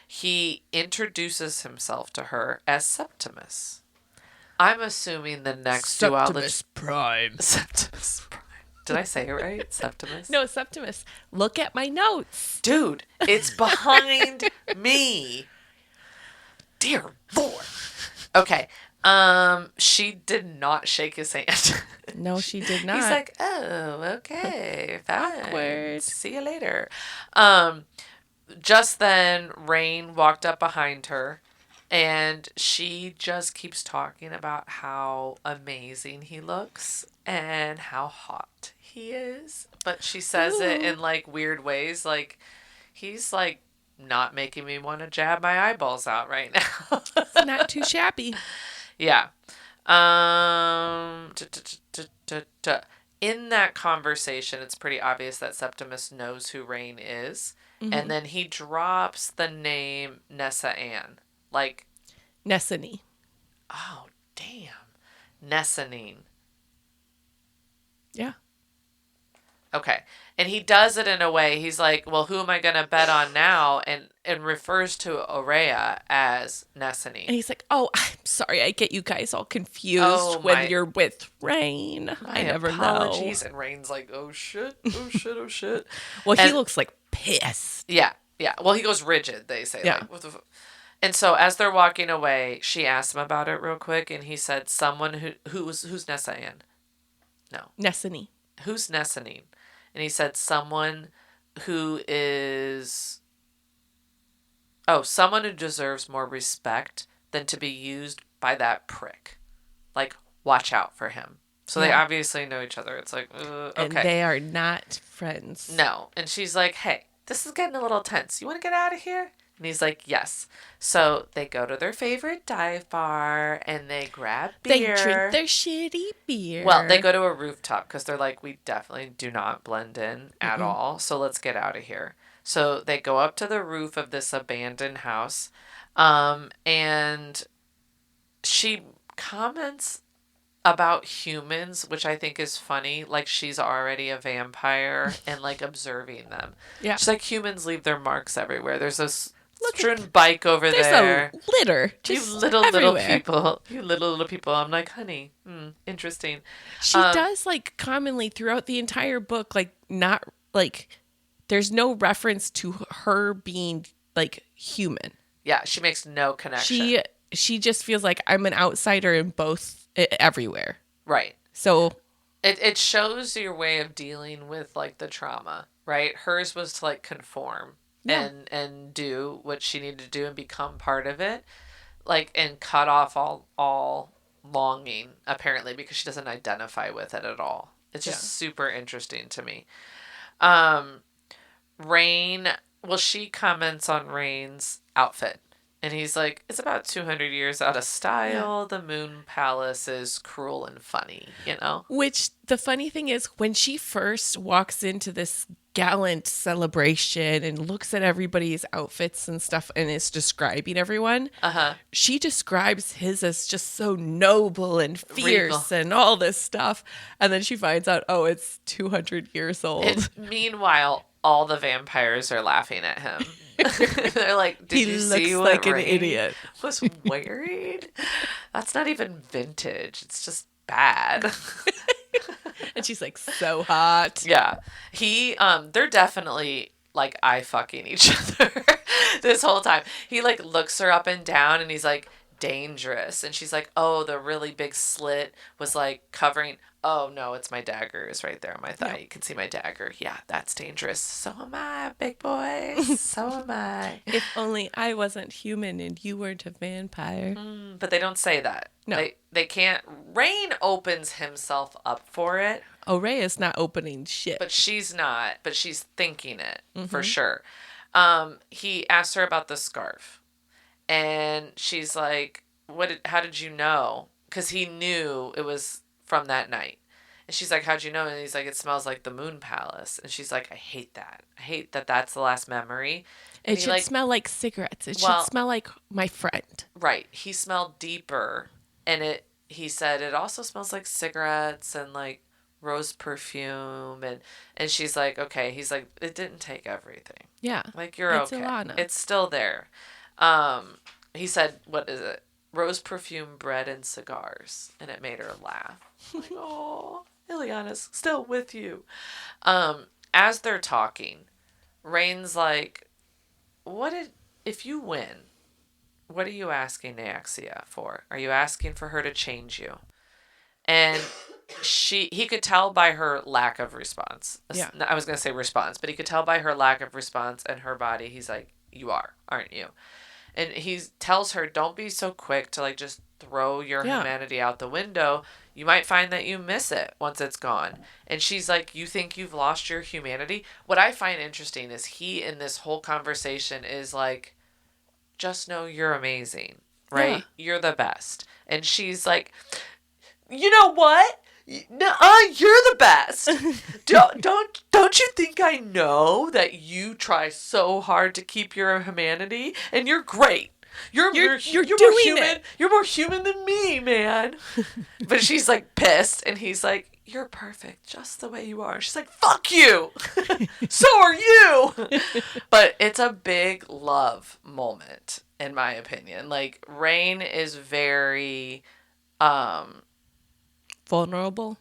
He introduces himself to her as Septimus. I'm assuming the next Septimus Prime. Septimus Prime. Did I say it right? Septimus? No, Septimus. Look at my notes. Dude, it's behind me. Dear Lord. Okay. She did not shake his hand. No, she did not. He's like, oh, okay, fine. Awkward. See you later. Just then, Raihn walked up behind her, and she just keeps talking about how amazing he looks and how hot he is. But she says it in like weird ways, like he's like not making me want to jab my eyeballs out right now. It's not too shabby. Yeah. In that conversation, it's pretty obvious that Septimus knows who Raihn is. Mm-hmm. And then he drops the name Nessa Ann. Like... Nessany. Oh, damn. Nessanine. Yeah. Okay. And he does it in a way, he's like, well, who am I going to bet on now? And refers to Aurea as Nessanine. And he's like, oh, I'm sorry, I get you guys all confused when you're with Raihn. I never apologies. know. And Rain's like, oh shit, oh shit, oh shit. Well, he looks like pissed. Yeah, yeah. Well, he goes rigid, they say. Yeah. Like, what the and so as they're walking away, she asked him about it real quick, and he said, someone who's Nessa Ann? No. Nessany. Who's Nessanine? And he said, someone who is... Oh, someone who deserves more respect than to be used by that prick. Like, watch out for him. So they obviously know each other. It's like, okay. And they are not friends. No. And she's like, hey, this is getting a little tense. You want to get out of here? And he's like, yes. So they go to their favorite dive bar and they grab beer. They drink their shitty beer. Well, they go to a rooftop because they're like, we definitely do not blend in at all. So let's get out of here. So they go up to the roof of this abandoned house. And she comments about humans, which I think is funny. Like she's already a vampire and like observing them. Yeah. She's like, humans leave their marks everywhere. There's this strewn bike over there. There's a litter. Just you little people. You little people. I'm like, honey, interesting. She does like commonly throughout the entire book, like not like there's no reference to her being like human. Yeah, she makes no connection. She just feels like I'm an outsider in both everywhere. Right. So it shows your way of dealing with like the trauma, right? Hers was to like conform. Yeah. And do what she needed to do and become part of it, like, and cut off all longing, apparently, because she doesn't identify with it at all. It's just super interesting to me. Raihn, well, she comments on Raihn's outfit, and he's like, it's about 200 years out of style. Yeah. The Moon Palace is cruel and funny, you know? Which, the funny thing is, when she first walks into this gallant celebration and looks at everybody's outfits and stuff and is describing everyone, she describes his as just so noble and fierce and all this stuff. And then she finds out, oh, it's 200 years old. And meanwhile, all the vampires are laughing at him. They're like, did you see what like an idiot was wearing? That's not even vintage. It's just bad. And she's like, so hot. Yeah. They're definitely like eye fucking each other this whole time. He like looks her up and down and he's like, dangerous. And she's like, oh, the really big slit was like covering. Oh no, it's my dagger is right there on my thigh. Yeah. You can see my dagger. Yeah, that's dangerous. So am I, big boy. So am I. If only I wasn't human and you weren't a vampire. But they don't say that. No. They can't. Raihn opens himself up for it Orea's not opening shit. But she's not, but she's thinking it for Mm-hmm. sure. He asked her about the scarf, and she's like, how did you know? Because he knew it was from that night. And she's like, how'd you know? And he's like, it smells like the Moon Palace. And she's like, I hate that. I hate that that's the last memory. And It he should like, smell like cigarettes. It should well, smell like my friend. right. He smelled deeper. And he said, it also smells like cigarettes and like rose perfume. And she's like, okay. He's like, it didn't take everything. Yeah. Like, you're It's okay. Ilana. It's still there. He said, what is it? Rose perfume, bread, and cigars. And it made her laugh. Like, oh, Ileana's still with you. As they're talking, Raihn's like, if you win, what are you asking Nyaxia for? Are you asking for her to change you? And he could tell by her lack of response. Yeah. I was going to say response, but he could tell by her lack of response and her body. He's like, you are, aren't you? And he tells her, don't be so quick to like just throw your humanity out the window. You might find that you miss it once it's gone. And she's like, you think you've lost your humanity? What I find interesting is he in this whole conversation is like, just know you're amazing, right? Yeah. You're the best. And she's like, you know what? You're the best. Don't you think I know that you try so hard to keep your humanity, and you're great. You're more human. it. You're more human than me, man. But she's like pissed, and he's like, you're perfect, just the way you are. She's like, fuck you. So are you. But it's a big love moment, in my opinion. Like, Raihn is very Vulnerable.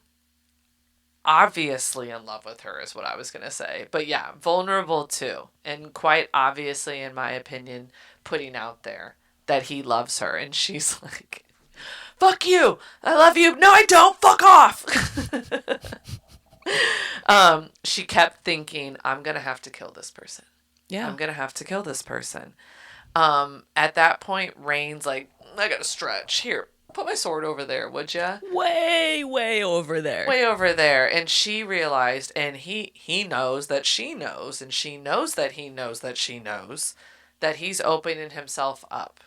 obviously in love with her is what I was going to say. But yeah, vulnerable too. And quite obviously, in my opinion, putting out there that he loves her. And she's like, fuck you. I love you. No, I don't. Fuck off. She kept thinking, I'm going to have to kill this person. Yeah. I'm going to have to kill this person. At that point, Raihn's like, I got to stretch. Here, put my sword over there, would ya? Way, way over there. Way over there. And she realized, and he knows that she knows, and she knows that he knows that she knows, that he's opening himself up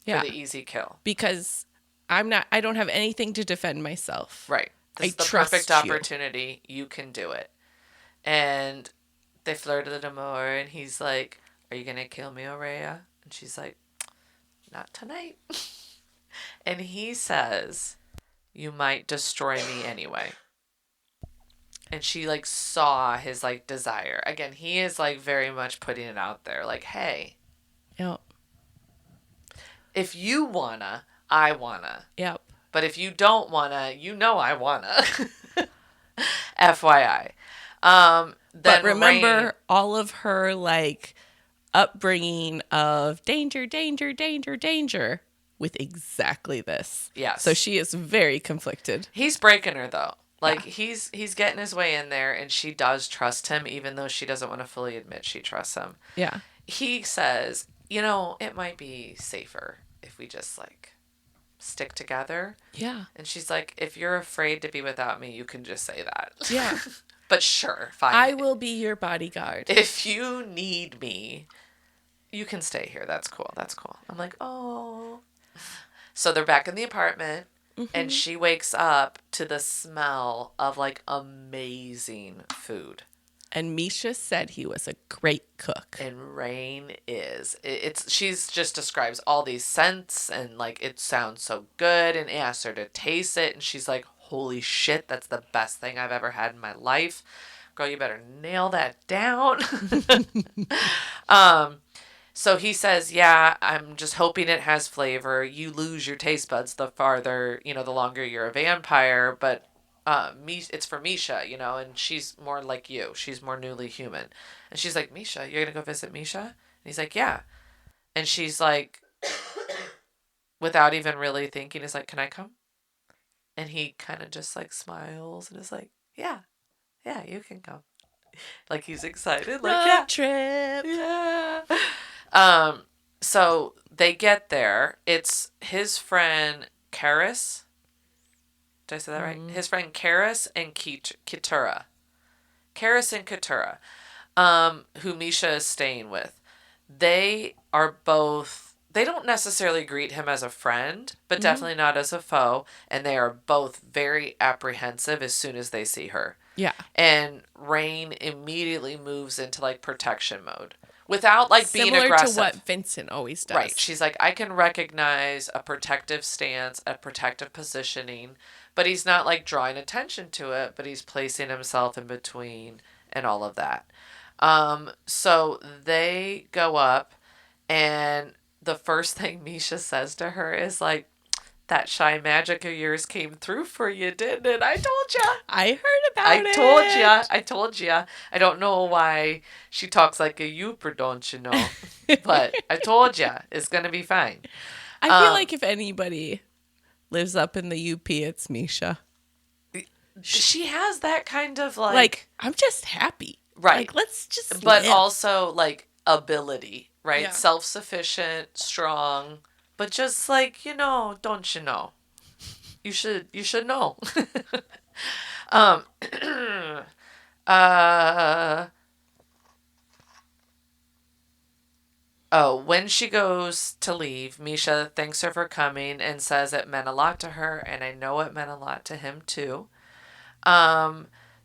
for the easy kill. Because I don't have anything to defend myself. Right. This is the perfect opportunity. You can do it. And they flirted a little more, and he's like, are you going to kill me, Aurea? And she's like, not tonight. And he says, you might destroy me anyway. And she like saw his like desire. Again, he is like very much putting it out there. Like, hey, Yep. if you wanna, I wanna. Yep. But if you don't wanna, you know I wanna. FYI. But remember all of her like upbringing of danger, danger, danger, danger with exactly this. Yes. So she is very conflicted. He's breaking her though. Like he's getting his way in there, and she does trust him, even though she doesn't want to fully admit she trusts him. Yeah. He says, it might be safer if we just like stick together. Yeah. And she's like, if you're afraid to be without me, you can just say that. Yeah. But sure, fine. I will be your bodyguard. If you need me, you can stay here. That's cool. That's cool. I'm like, oh. So they're back in the apartment, and she wakes up to the smell of like amazing food. And Misha said he was a great cook. And Raihn is. She's just describes all these scents, and like it sounds so good, and asks her to taste it, and she's like, holy shit, that's the best thing I've ever had in my life. Girl, you better nail that down. So he says, yeah, I'm just hoping it has flavor. You lose your taste buds the farther, the longer you're a vampire, but it's for Misha, and she's more like you. She's more newly human. And she's like, Misha, you're going to go visit Misha? And he's like, yeah. And she's like, without even really thinking, is like, can I come? And he kind of just like smiles and is like, yeah, you can come. Like he's excited. Like, road trip. Yeah. So they get there. It's his friend, Karis. Did I say that right? His friend Karis and Keturah. Karis and Keturah, who Misha is staying with. They are both, they don't necessarily greet him as a friend, but definitely not as a foe. And they are both very apprehensive as soon as they see her. Yeah. And Raihn immediately moves into like protection mode without like being Similar aggressive. to what Vincent always does. Right. She's like, I can recognize a protective stance, a protective positioning, but he's not like drawing attention to it, but he's placing himself in between and all of that. So they go up, and the first thing Misha says to her is like, that shy magic of yours came through for you, didn't it? I told ya. I heard about it. I told ya. I don't know why she talks like a youper, don't you know? But I told ya. It's going to be fine. I feel like if anybody lives up in the UP, it's Misha. She has that kind of like... Like, I'm just happy. Right. Like, let's just But live. also like ability, right? Yeah. Self-sufficient, strong, but just like, don't you know? You should know. When she goes to leave, Misha thanks her for coming and says it meant a lot to her, and I know it meant a lot to him too.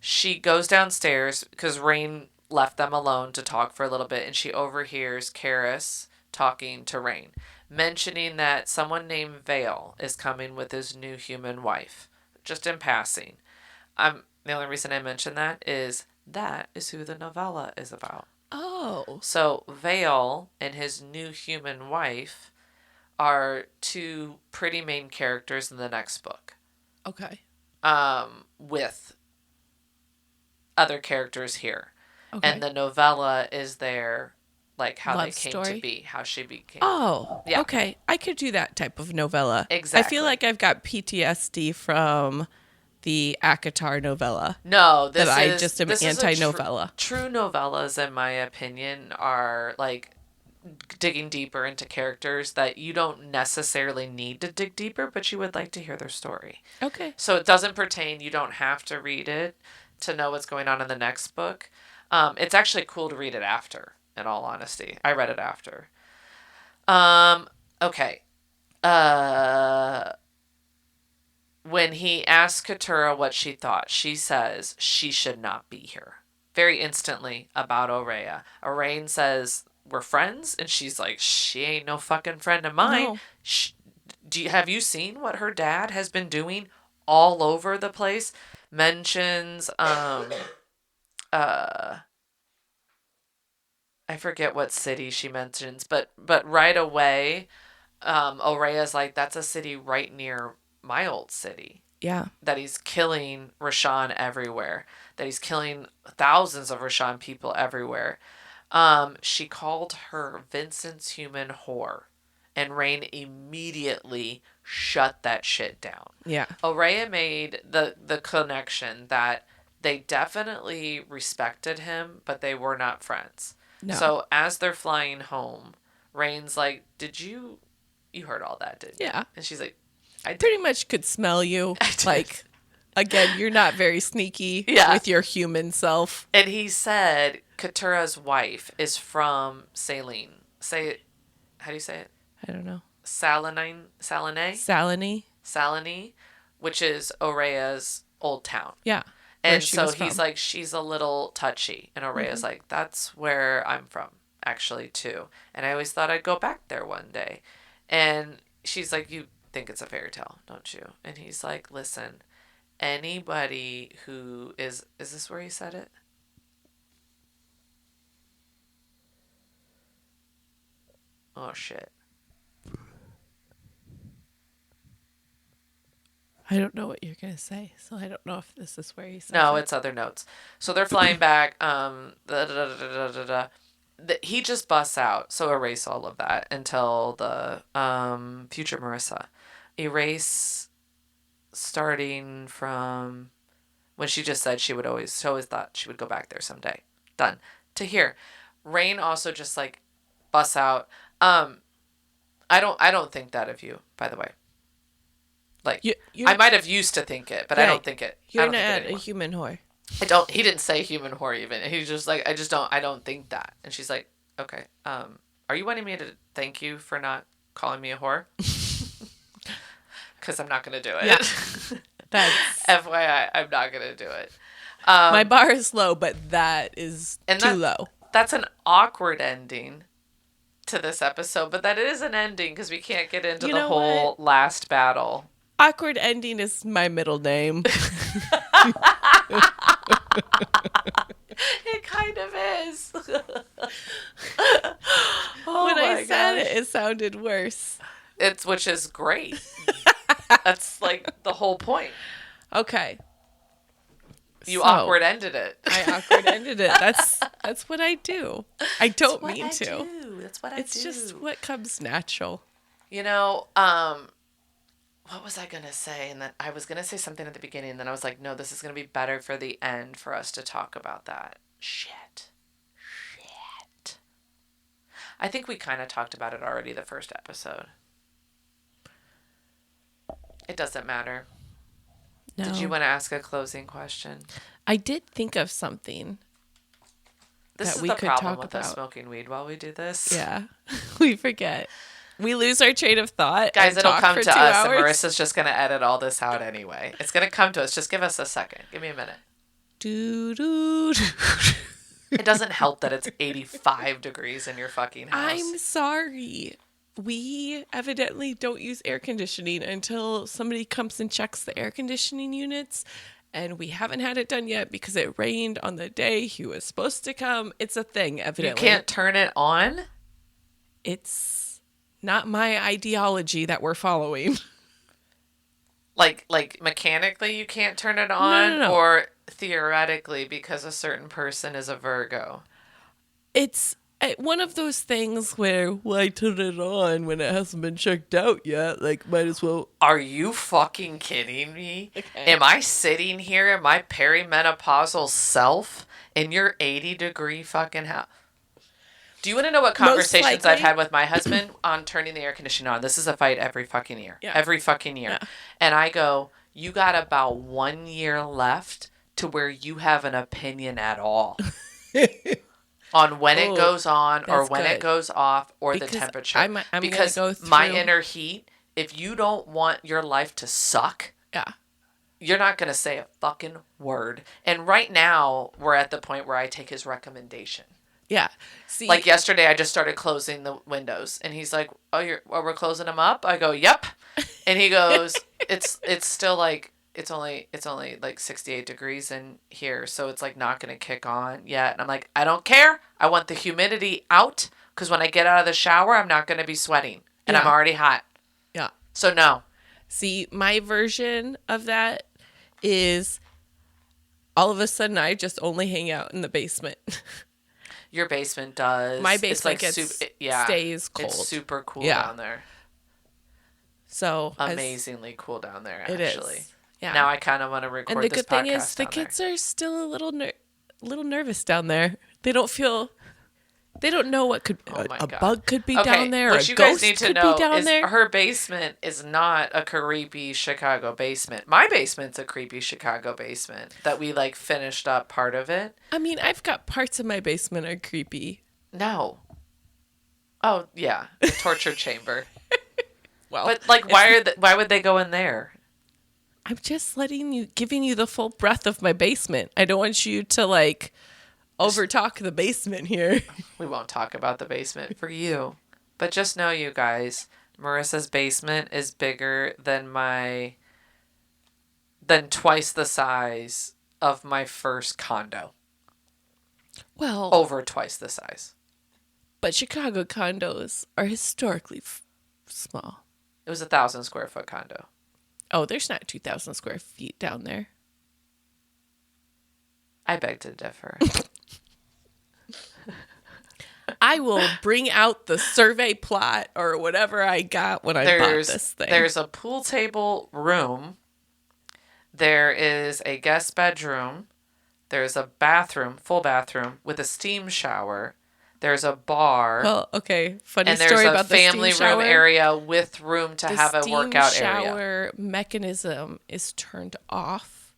She goes downstairs because Raihn left them alone to talk for a little bit, and she overhears Karis talking to Raihn, mentioning that someone named Vale is coming with his new human wife, just in passing. The only reason I mention that is who the novella is about. Oh. So Vale and his new human wife are two pretty main characters in the next book. Okay. With other characters here. Okay. And the novella is their, like, how Love they came story? to be, how she became. Oh, Yeah. Okay. I could do that type of novella. Exactly. I feel like I've got PTSD from the Akatar novella. No, that I just am anti-novella. True novellas, in my opinion, are, like, digging deeper into characters that you don't necessarily need to dig deeper, but you would like to hear their story. Okay. So it doesn't pertain, you don't have to read it to know what's going on in the next book. It's actually cool to read it after, in all honesty. I read it after. Okay. When he asks Keturah what she thought, she says she should not be here. Very instantly about Aurea. Raihn says, we're friends? And she's like, she ain't no fucking friend of mine. No. Have you seen what her dad has been doing all over the place? Mentions, I forget what city she mentions, but right away, Aurea's like, that's a city right near my old city. Yeah. That he's killing Raihn everywhere. That he's killing thousands of Raihn people everywhere. She called her Vincent's human whore. And Raihn immediately shut that shit down. Yeah. Aurea made the connection that they definitely respected him, but they were not friends. No. So as they're flying home, Raihn's like, you heard all that, didn't you? Yeah. And she's like, I pretty much could smell you. Like, again, you're not very sneaky with your human self. And he said Keturah's wife is from Saline. How do you say it? I don't know. Salini, which is Aurea's old town. Yeah. And so he's like, she's a little touchy. And Aurea's like, that's where I'm from, actually, too. And I always thought I'd go back there one day. And she's like, you think it's a fairy tale, don't you? And he's like, listen, anybody who is this where he said it? Oh, shit. I don't know what you're going to say, so I don't know if this is where he said No, it's other notes. So they're flying back. He just busts out. So erase all of that until the future Marisa. Erase starting from when she just said she always thought she would go back there someday. Done. To here. Raihn also just like busts out. I don't think that of you, by the way. Like, You're I might have used to think it, but I don't think it. I You're don't think it not a anymore. human whore. He didn't say human whore even. He's just like, I don't think that. And she's like, okay, are you wanting me to thank you for not calling me a whore? Because I'm not going to do it. Yeah. That's FYI, I'm not going to do it. my bar is low, but that is too low. That's an awkward ending to this episode, but that is an ending because we can't get into the whole last battle. Awkward ending is my middle name. It kind of is. When I said it, it sounded worse. Which is great. That's like the whole point. Okay. You awkward ended it. I awkward ended it. That's what I do. I don't mean to. That's what I do. It's just what comes natural. You know, what was I going to say? And then I was going to say something at the beginning, and then I was like, no, this is going to be better for the end for us to talk about that. Shit. I think we kind of talked about it already the first episode. It doesn't matter. No. Did you want to ask a closing question? I did think of something. This is the problem with us smoking weed while we do this. Yeah. We forget. We lose our train of thought. Guys, it'll come to us, and Marissa's just going to edit all this out anyway. It's going to come to us. Just give us a second. Give me a minute. It doesn't help that it's 85 degrees in your fucking house. I'm sorry. We evidently don't use air conditioning until somebody comes and checks the air conditioning units. And we haven't had it done yet because it rained on the day he was supposed to come. It's a thing, evidently. You can't turn it on? It's not my ideology that we're following. Like mechanically you can't turn it on? No. Or theoretically because a certain person is a Virgo? It's one of those things where, why turn it on when it hasn't been checked out yet? Like, might as well. Are you fucking kidding me? Okay. Am I sitting here in my perimenopausal self in your 80-degree fucking house? Do you want to know what conversations I've had with my husband on turning the air conditioner on? This is a fight every fucking year. Yeah. Every fucking year. Yeah. And I go, you got about 1 year left to where you have an opinion at all. On when it goes on or when it goes off or because the temperature. I'm because go through... my inner heat, if you don't want your life to suck, you're not going to say a fucking word. And right now, we're at the point where I take his recommendation. Yeah. See, like yesterday, I just started closing the windows, and he's like, we're closing them up? I go, yep. And he goes, it's still like, it's only like 68 degrees in here, so it's like not going to kick on yet. And I'm like, I don't care. I want the humidity out, because when I get out of the shower, I'm not going to be sweating, and I'm already hot. Yeah. So no. See, my version of that is all of a sudden I just only hang out in the basement. Your basement does. My basement stays cold. It's super cool down there. So amazingly cool down there, actually. It is. Yeah. Now I kind of want to record this podcast. And the good thing is the kids are still a little nervous down there. They don't know what could a bug could be down there. What you guys need to know is her basement is not a creepy Chicago basement. My basement's a creepy Chicago basement that we like finished up part of it. I mean, I've got parts of my basement are creepy. No. Oh yeah, the torture chamber. Well, but like, why would they go in there? I'm just giving you the full breadth of my basement. I don't want you to like overtalk the basement here. We won't talk about the basement for you. But just know, you guys, Marissa's basement is bigger than twice the size of my first condo. Well, over twice the size. But Chicago condos are historically small. It was 1,000 square foot condo. Oh, there's not 2,000 square feet down there. I beg to differ. I will bring out the survey plot or whatever I got when I bought this thing. There's a pool table room. There is a guest bedroom. There's a bathroom, full bathroom, with a steam shower. There's a bar. Well, okay. Funny And there's story a about the steam family room shower. area with room to The have a steam workout area. shower mechanism is turned off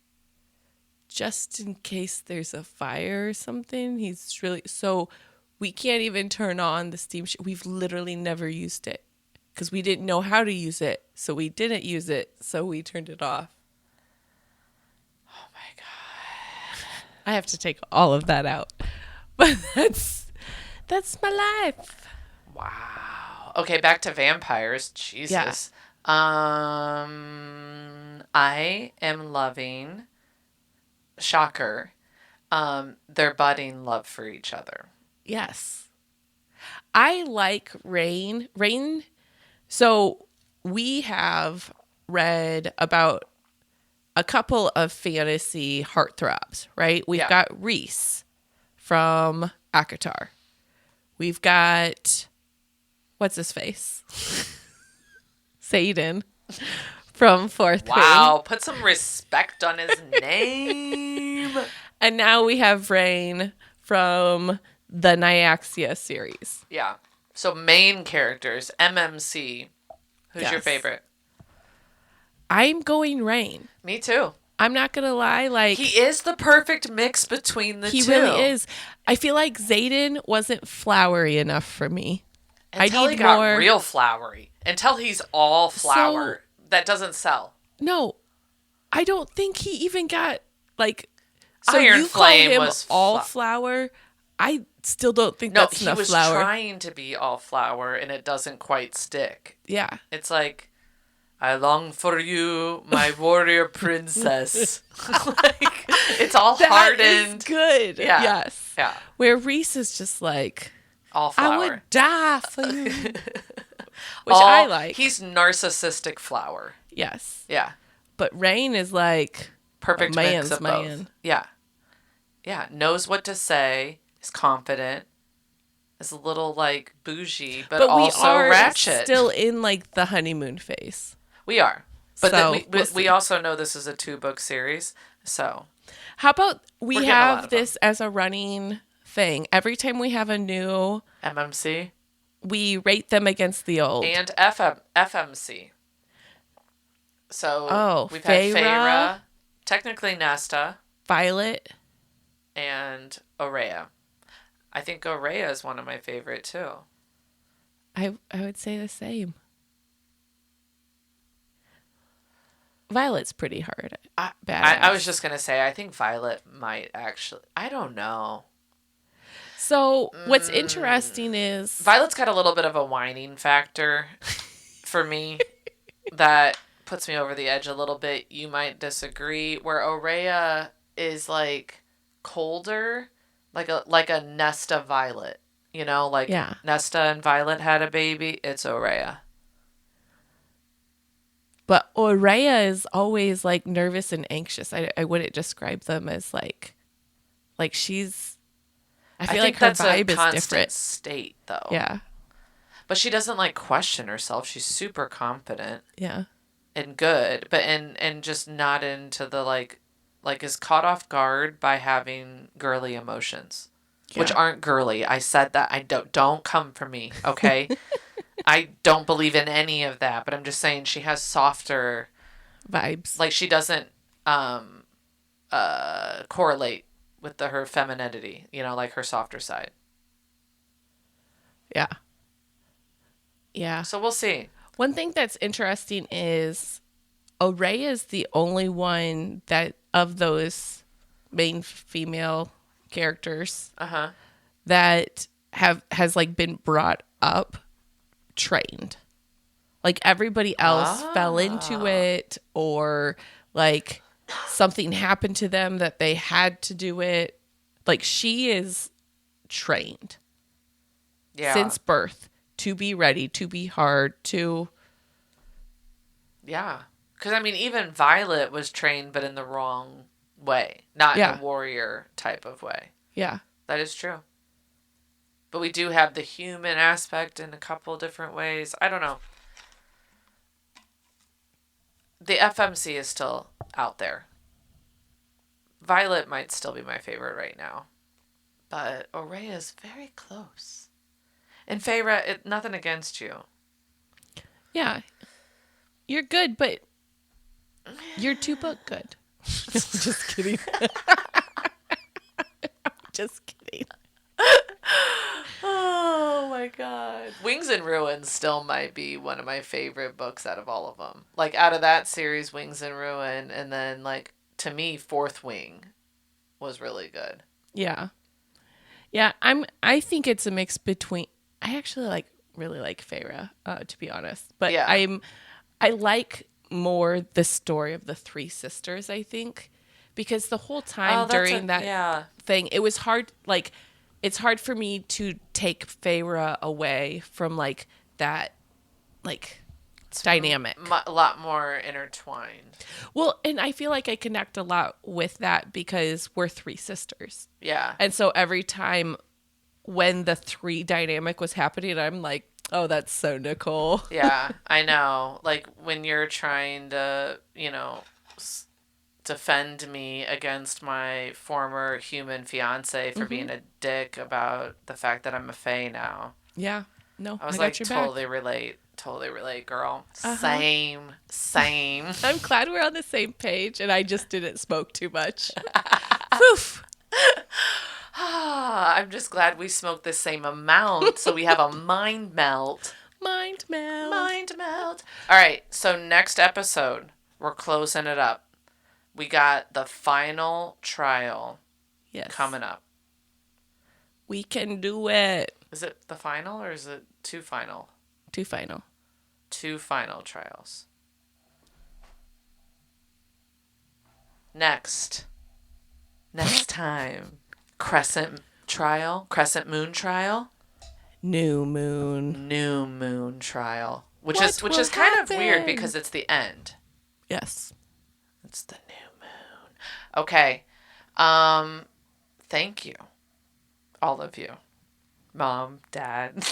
just in case there's a fire or something. So we can't even turn on the steam. We've literally never used it because we didn't know how to use it. So we didn't use it. So we turned it off. Oh my God. I have to take all of that out. But that's my life. Wow. Okay, back to vampires. Jesus. I am loving, shocker, their budding love for each other. Yes. I like Raihn. Raihn. So we have read about a couple of fantasy heartthrobs, right? We've got Rhys from Akatar. We've got, what's his face? Satan from Fourth Wing. Wow, put some respect on his name. And now we have Raihn from the Nyaxia series. Yeah. So main characters, MMC. Who's your favorite? I'm going Raihn. Me too. I'm not going to lie. Like, he is the perfect mix between the two. He really is. I feel like Xaden wasn't flowery enough for me. Until he got real flowery. Until he's all flower. That doesn't sell. No. I don't think he even got, like... So Iron you Flame call him was all flower? I still don't think that's enough flower. No, he was trying to be all flower, and it doesn't quite stick. Yeah. It's like... I long for you, my warrior princess. Like, it's all hardened. That is good. Yeah. Yes. Yeah. Where Rhys is just like, all flower. I would die for you. Which I like. He's narcissistic flower. Yes. Yeah. But Raihn is like perfect man's mix of man. both. Yeah. Yeah. Knows what to say. Is confident. Is a little like bougie, but also we are ratchet. Still in like the honeymoon phase. We are. But so, we also know this is a 2-book series. So how about we have this as a running thing? Every time we have a new MMC, we rate them against the old. And FMC. So we've had Feyre, technically Nesta, Violet, and Aurea. I think Aurea is one of my favorite too. I would say the same. Violet's pretty hard. I was just going to say, I think Violet might actually... I don't know. So, what's interesting is... Violet's got a little bit of a whining factor for me that puts me over the edge a little bit. You might disagree. Where Aurea is, like, colder, like a Nesta Violet. You know, like Nesta and Violet had a baby. It's Aurea. But Aurea is always like nervous and anxious. I wouldn't describe them as like she's. I feel like her vibe is different. State though. Yeah. But she doesn't like question herself. She's super confident. Yeah. And good, but and just not into the like is caught off guard by having girly emotions, which aren't girly. I said that. I don't come for me, okay? I don't believe in any of that, but I'm just saying she has softer vibes. Like she doesn't correlate with her femininity, you know, like her softer side. Yeah. Yeah. So we'll see. One thing that's interesting is Aurea is the only one that of those main female characters that has like been brought up trained. Like everybody else fell into it, or like something happened to them that they had to do it. Like she is trained since birth to be ready, to be hard, to... Yeah. Because, I mean, even Violet was trained, but in the wrong way. Not in a warrior type of way. Yeah. That is true. But we do have the human aspect in a couple different ways. I don't know. The FMC is still out there. Violet might still be my favorite right now. But Oraya is very close. And Feyre, nothing against you. Yeah. You're good, but you're too book good. Just kidding. Just kidding. Oh my god. Wings and Ruin still might be one of my favorite books out of all of them. Like out of that series, Wings and Ruin, and then like to me, Fourth Wing was really good. Yeah. Yeah, I think it's a mix between I actually really like Feyre, to be honest. But Yeah. I like more the story of the three sisters, I think. Because the whole time during that thing, it was hard it's hard for me to take Feyre away from like that dynamic. A lot more intertwined. Well, and I feel like I connect a lot with that because we're three sisters. Yeah. And so every time when the three dynamic was happening, I'm like, oh, that's so Nicole. Yeah, I know. Like when you're trying to, defend me against my former human fiance for being a dick about the fact that I'm a fae now. Yeah. No, I was got like, your totally back. relate. Totally relate, girl. Same. I'm glad we're on the same page and I just didn't smoke too much. Poof. I'm just glad we smoked the same amount so we have a mind melt. Mind melt. Mind melt. All right, so next episode, we're closing it up. We got the final trial coming up. We can do it. Is it the final or is it two final? Two final. Two final trials. Next time. Crescent moon trial. New moon trial. Which is kind of weird because it's the end. Yes. It's the new moon. Okay. Thank you. All of you. Mom, Dad.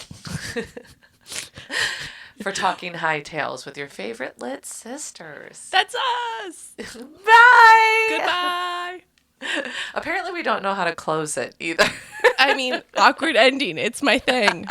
For talking high tales with your favorite lit sisters. That's us. Bye. Goodbye. Apparently we don't know how to close it either. I mean, awkward ending. It's my thing.